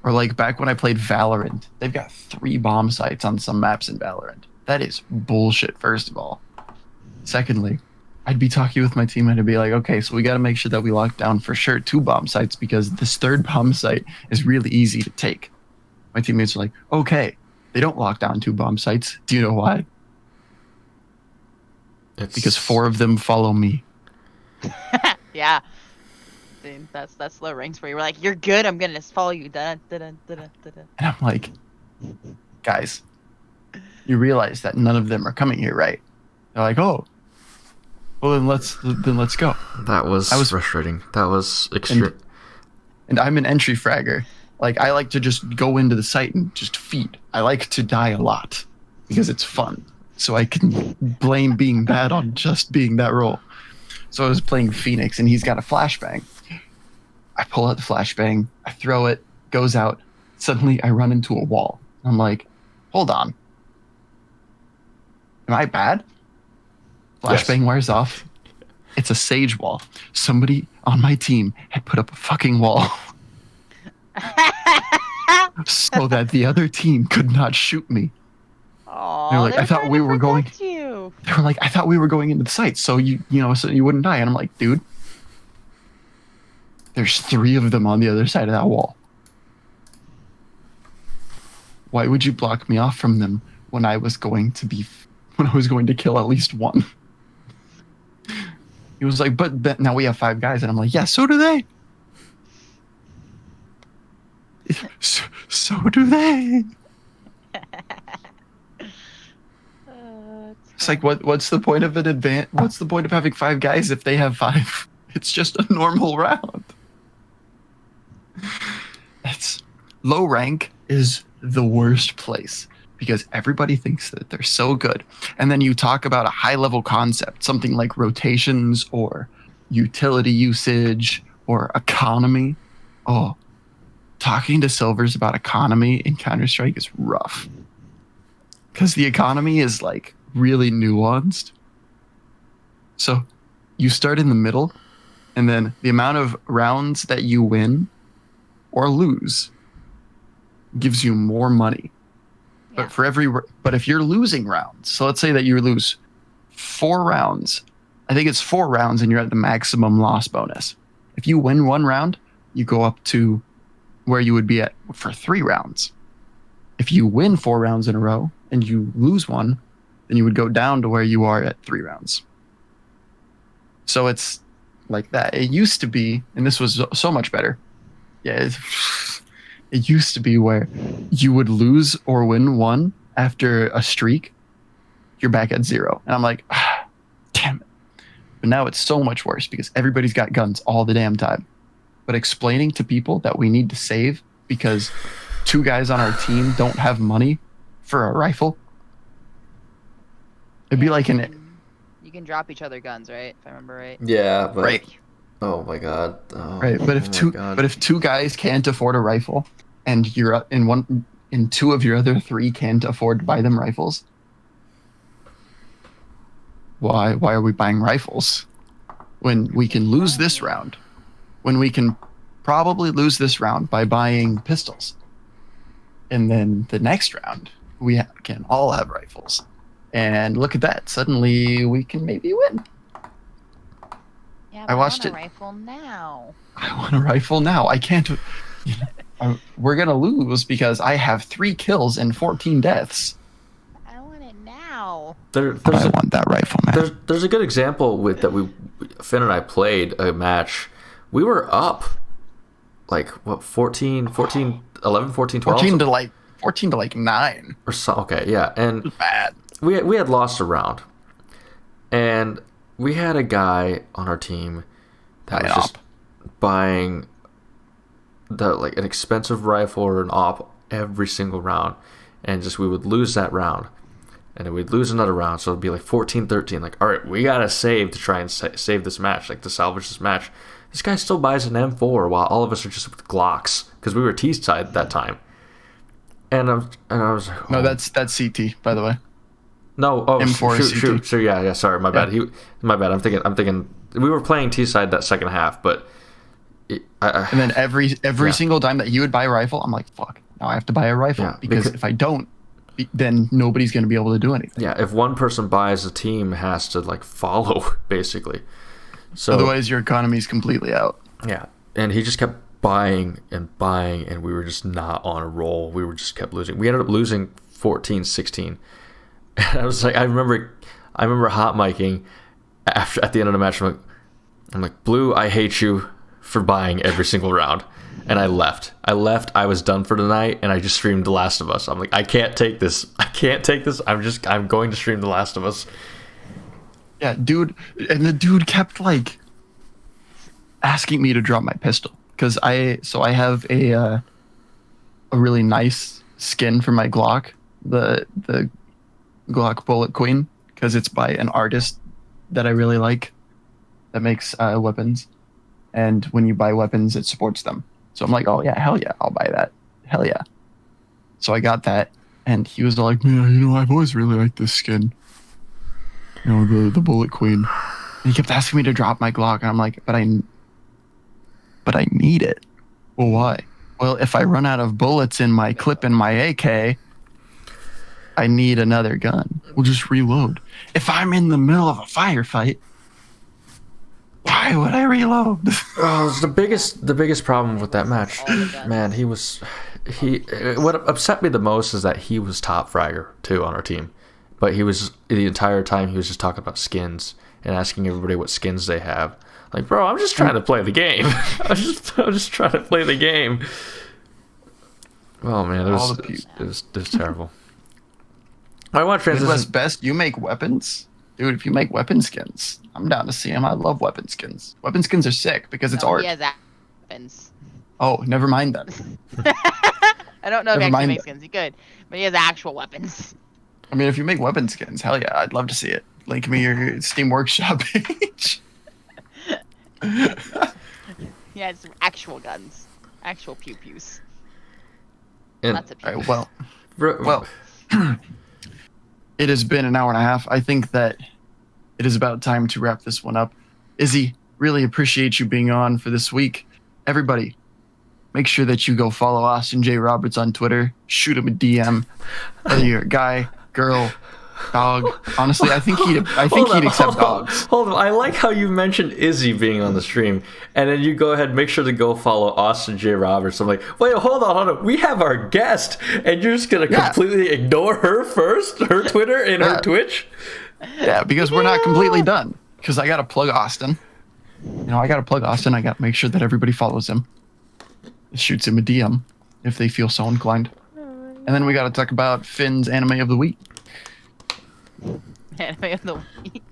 Or like back when I played Valorant, they've got 3 bomb sites on some maps in Valorant. That is bullshit, first of all. Secondly, I'd be talking with my team and I'd be like, okay, so we got to make sure that we lock down for sure 2 bomb sites because this 3rd bomb site is really easy to take. My teammates are like, okay, they don't lock down 2 bomb sites. Do you know why? Because 4 of them follow me. Yeah. That's low ranks where you were like, you're good, I'm gonna follow you. And I'm like, guys, you realize that none of them are coming here, right? They're like, oh, Well, then let's go. That was frustrating. That was extreme. And I'm an entry fragger. Like, I like to just go into the site and just feed. I like to die a lot because it's fun. So I can blame being bad on just being that role. So I was playing Phoenix, and he's got a flashbang. I pull out the flashbang. I throw it. Goes out. Suddenly, I run into a wall. I'm like, hold on. Am I bad? Flashbang wears off. It's a sage wall. Somebody on my team had put up a fucking wall so that the other team could not shoot me. Oh, they're like, I thought we were going. You. They were like, I thought we were going into the site, so you wouldn't die. And I'm like, dude, there's 3 of them on the other side of that wall. Why would you block me off from them when I was going to kill at least one? He was like, but now we have 5 guys, and I'm like, yeah, so do they. So do they. It's like, what's the point of what's the point of having 5 guys if they have 5? It's just a normal round. It's low rank is the worst place because everybody thinks that they're so good. And then you talk about a high level concept, something like rotations or utility usage or economy. Oh, talking to silvers about economy in Counter-Strike is rough. Because the economy is like really nuanced. So you start in the middle, and then the amount of rounds that you win or lose gives you more money. Yeah. But if you're losing rounds, so let's say that you lose 4 rounds, I think it's 4 rounds and you're at the maximum loss bonus. If you win 1 round, you go up to where you would be at for 3 rounds. If you win 4 rounds in a row and you lose 1, then you would go down to where you are at 3 rounds. So it's like that. It used to be, and this was so much better. Yeah, it used to be where you would lose or win 1 after a streak, you're back at 0. And I'm like, damn it. But now it's so much worse because everybody's got guns all the damn time. But explaining to people that we need to save because 2 guys on our team don't have money for a rifle. It'd be like You can drop each other guns, right? If I remember right. Yeah, but right. Oh my god. Oh, right, but if 2 guys can't afford a rifle, and and 2 of your other 3 can't afford to buy them rifles, why are we buying rifles when we can lose this round? When we can probably lose this round by buying pistols, and then the next round we can all have rifles, and look at that! Suddenly we can maybe win. Yeah, but I want a rifle now. I want a rifle now. I can't. We're gonna lose because I have 3 kills and 14 deaths. I want it now. I want that rifle, man. There's a good example with that. Finn and I played a match. We were up like what 14, 11, 14, 12? 14 to 9. Or so, okay, yeah. And it was bad. We had lost a round. And we had a guy on our team that was just buying an expensive rifle or an op every single round, and just we would lose that round, and then we'd lose another round, so it'd be like 14-13. Like, all right, we gotta save to try and save this match, like to salvage this match. This guy still buys an M4 while all of us are just with Glocks because we were T-side at that time. And I was like, no, that's CT, by the way. No, M4 shoot. So yeah. Sorry, my bad. My bad. I'm thinking we were playing T-side that second half, but. And then every single time that he would buy a rifle, I'm like, fuck, now I have to buy a rifle because if I don't, then nobody's going to be able to do anything. Yeah, if one person buys, the team has to like follow basically. So otherwise, your economy is completely out. Yeah, and he just kept buying, and we were just not on a roll. We were just kept losing. We ended up losing 14-16. And I was like, I remember hot micing at the end of the match. I'm like, Blue, I hate you for buying every single round. And I left. I was done for the night, and I just streamed The Last of Us. I'm like, I can't take this. I'm going to stream The Last of Us. Yeah, dude, and the dude kept like asking me to drop my pistol because I have a really nice skin for my Glock, the Glock Bullet Queen, because it's by an artist that I really like that makes weapons, and when you buy weapons, it supports them. So I'm like, oh yeah, hell yeah, I'll buy that, hell yeah. So I got that, and he was like, yeah, I've always really liked this skin, the Bullet Queen. And he kept asking me to drop my Glock, and I'm like, but I need it. Well, why? Well, if I run out of bullets in my clip in my AK, I need another gun. We'll just reload. If I'm in the middle of a firefight, why would I reload? Oh, it was the biggest problem with that match. Man, what upset me the most is that he was top fragger too on our team. But he was, the entire time, he was just talking about skins and asking everybody what skins they have. Like, bro, I'm just trying to play the game. I'm just trying to play the game. Oh man, it was terrible. I want transition. Midwest Best, you make weapons? Dude, if you make weapon skins, I'm down to see them. I love weapon skins. Weapon skins are sick because it's art. He has weapons. Oh, never mind then. I don't know if he actually makes skins. He could, but he has actual weapons. I mean, if you make weapon skins, hell yeah, I'd love to see it. Link me your Steam Workshop page. Yeah, it's actual guns. Actual pew-pews. Lots of pew. All right, well, it has been an hour and a half. I think that it is about time to wrap this one up. Izzy, really appreciate you being on for this week. Everybody, make sure that you go follow Austin J. Roberts on Twitter. Shoot him a DM. Whether you're a guy, girl, dog. Honestly, I think he'd accept dogs. Hold on. I like how you mentioned Izzy being on the stream, and then you go ahead, make sure to go follow Austin J. Roberts. I'm like, wait, hold on. We have our guest, and you're just gonna completely ignore her first, her Twitter and her Twitch? Yeah, because we're not completely done. Because I gotta plug Austin. I gotta make sure that everybody follows him. Shoots him a DM if they feel so inclined. And then we gotta talk about Finn's anime of the week. Anime of the week.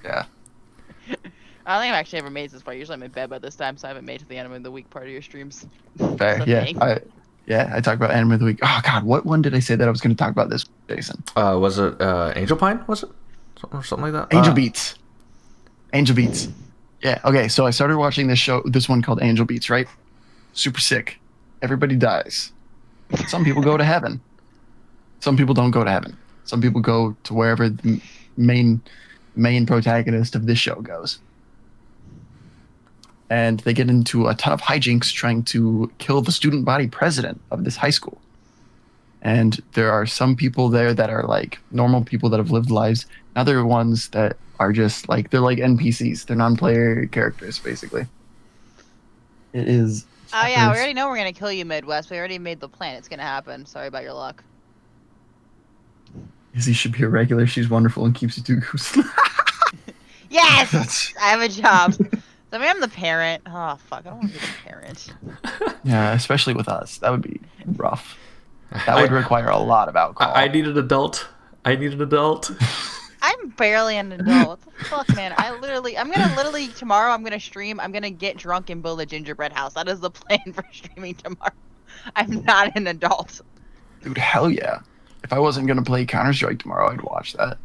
Yeah. I don't think I've actually ever made this far. Usually I'm in bed by this time, so I haven't made it to the anime of the week part of your streams. Fair. I talk about anime of the week. Oh god, what one did I say that I was going to talk about this, Jason? Was it Angel Pine? Was it something like that? Angel Beats. Yeah. Okay. So I started watching this one called Angel Beats. Right. Super sick. Everybody dies. Some people go to heaven. Some people don't go to heaven. Some people go to wherever the main protagonist of this show goes. And they get into a ton of hijinks trying to kill the student body president of this high school. And there are some people there that are like normal people that have lived lives. Other ones that are just like, they're like NPCs. They're non-player characters, basically. It is... Oh yeah, we already know we're going to kill you, Midwest. We already made the plan. It's going to happen. Sorry about your luck. Izzy should be a regular. She's wonderful and keeps it too goose. Yes! I have a job. So I'm the parent. Oh, fuck. I don't want to be the parent. Yeah, especially with us. That would be rough. That would require a lot of alcohol. I need an adult. I'm barely an adult. What the fuck, man? I'm gonna tomorrow I'm gonna stream. I'm gonna get drunk and build a gingerbread house. That is the plan for streaming tomorrow. I'm not an adult. Dude, hell yeah. If I wasn't gonna play Counter-Strike tomorrow, I'd watch that.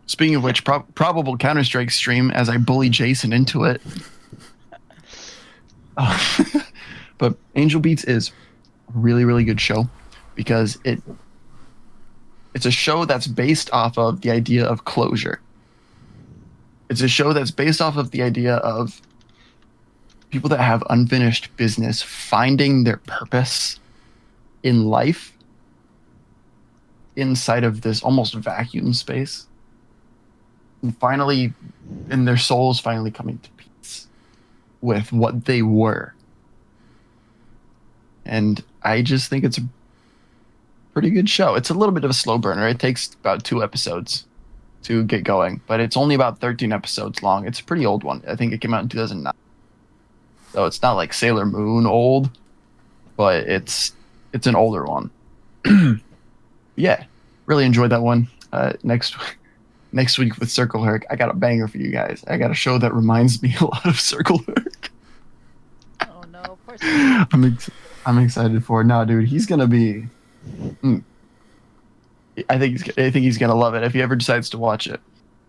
Speaking of which, probable Counter-Strike stream as I bully Jason into it. But Angel Beats is a really, really good show because it's a show that's based off of the idea of closure. It's a show that's based off of the idea of people that have unfinished business finding their purpose in life inside of this almost vacuum space. And their souls finally coming to peace with what they were. And I just think it's a pretty good show. It's a little bit of a slow burner. It takes about 2 episodes to get going, but it's only about 13 episodes long. It's a pretty old one. I think it came out in 2009. So it's not like Sailor Moon old, but it's an older one. Yeah, really enjoyed that one. next week with Circle Herc, I got a banger for you guys. I got a show that reminds me a lot of Circle Herc. Oh no, of course. I'm excited for it. No, dude, he's gonna be. I think he's gonna love it if he ever decides to watch it.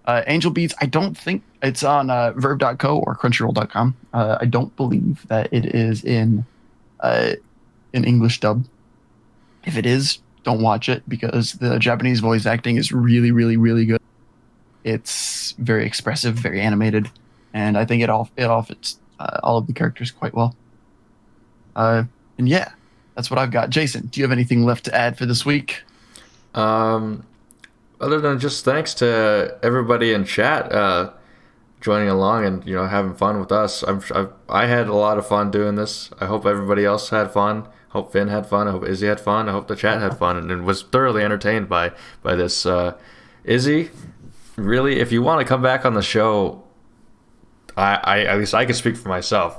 Angel Beats, I don't think it's on Verve.co or Crunchyroll.com. I don't believe that it is in English dub. If it is, don't watch it because the Japanese voice acting is really, really, really good. It's very expressive, very animated, and I think it all fits all of the characters quite well. And yeah, that's what I've got. Jason, do you have anything left to add for this week? Other than just thanks to everybody in chat joining along and having fun with us. I had a lot of fun doing this. I hope everybody else had fun. Hope Finn had fun. I hope Izzy had fun. I hope the chat had fun and was thoroughly entertained by this. Izzy, really, if you want to come back on the show, I at least I can speak for myself.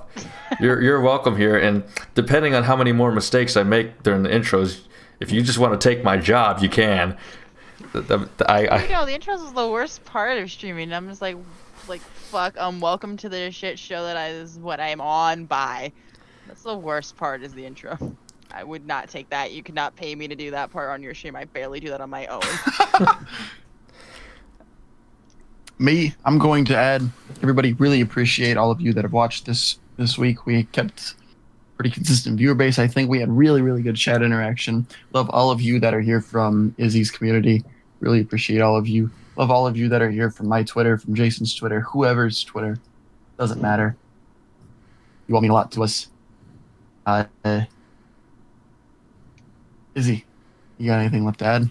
You're welcome here, and depending on how many more mistakes I make during the intros, if you just want to take my job, you can. The intros is the worst part of streaming. I'm just like fuck. Welcome to the shit show that is what I'm on. Bye. That's the worst part is the intro. I would not take that. You could not pay me to do that part on your stream. I barely do that on my own. Me, I'm going to add. Everybody, really appreciate all of you that have watched this week. We kept pretty consistent viewer base. I think we had really, really good chat interaction. Love all of you that are here from Izzy's community. Really appreciate all of you. Love all of you that are here from my Twitter, from Jason's Twitter, whoever's Twitter. Doesn't matter. You all mean a lot to us. Izzy, you got anything left to add?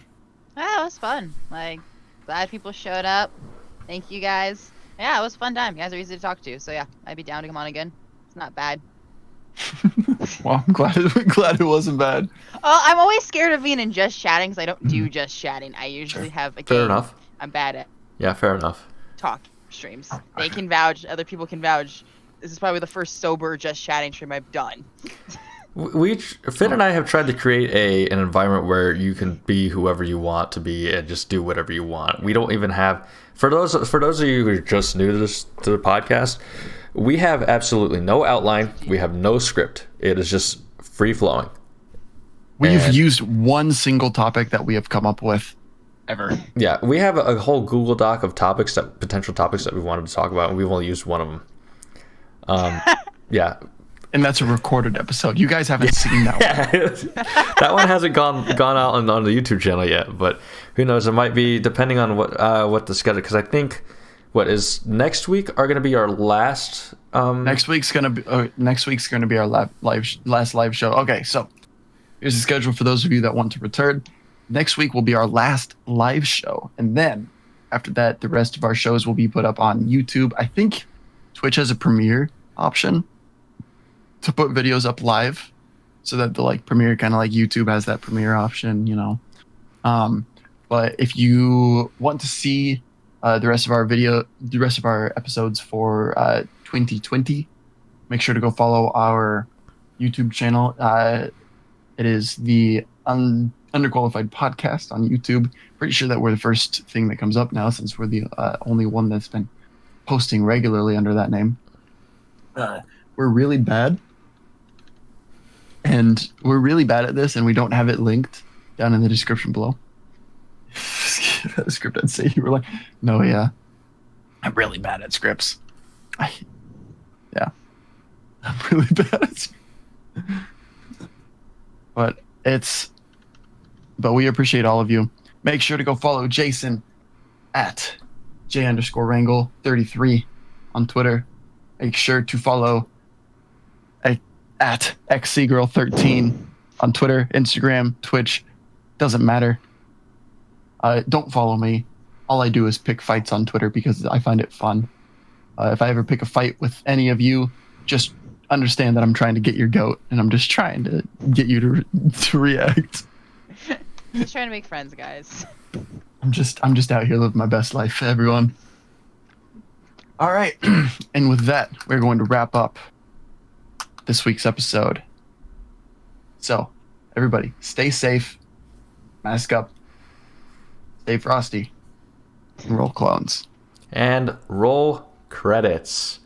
Yeah, it was fun. Glad people showed up. Thank you guys. Yeah, it was a fun time. You guys are easy to talk to. So yeah, I'd be down to come on again. It's not bad. Well, I'm glad it wasn't bad. I'm always scared of being in just chatting because I don't do just chatting. I usually have a game. Fair enough. I'm bad at. Yeah, fair enough. Talk streams. They can vouch. Other people can vouch. This is probably the first sober just chatting stream I've done. Finn and I have tried to create an environment where you can be whoever you want to be and just do whatever you want. We don't even have for those of you who are just new to the podcast, we have absolutely no outline. We have no script. It is just free flowing. We've used one single topic that we have come up with ever. Yeah, we have a whole Google Doc of potential topics that we wanted to talk about, and we've only used one of them. Yeah. And that's a recorded episode. You guys haven't seen that one. That one hasn't gone out on the YouTube channel yet, but who knows? It might be depending on what the schedule. Because I think next week are going to be our last. Next week's gonna be our last live show. Okay, so here's the schedule for those of you that want to return. Next week will be our last live show, and then after that, the rest of our shows will be put up on YouTube. I think Twitch has a premiere option to put videos up live, so that the premiere kind of like YouTube has that premiere option, But if you want to see the rest of our episodes for 2020, make sure to go follow our YouTube channel. It is the Underqualified Podcast on YouTube. Pretty sure that we're the first thing that comes up now, since we're the only one that's been posting regularly under that name. We're really bad. And we're really bad at this, and we don't have it linked down in the description below. If you had a script, I'd say you were like, no, yeah. I'm really bad at scripts. I'm really bad at scripts. But we appreciate all of you. Make sure to go follow Jason at J_Wrangle33 on Twitter. Make sure to follow at XCGirl13 on Twitter, Instagram, Twitch. Doesn't matter. Don't follow me. All I do is pick fights on Twitter because I find it fun. If I ever pick a fight with any of you, just understand that I'm trying to get your goat, and I'm just trying to get you to react. Just trying to make friends, guys. I'm just out here living my best life, everyone. All right, and with that, we're going to wrap up this week's episode. So, everybody, stay safe, mask up, stay frosty. Roll clones. And roll credits.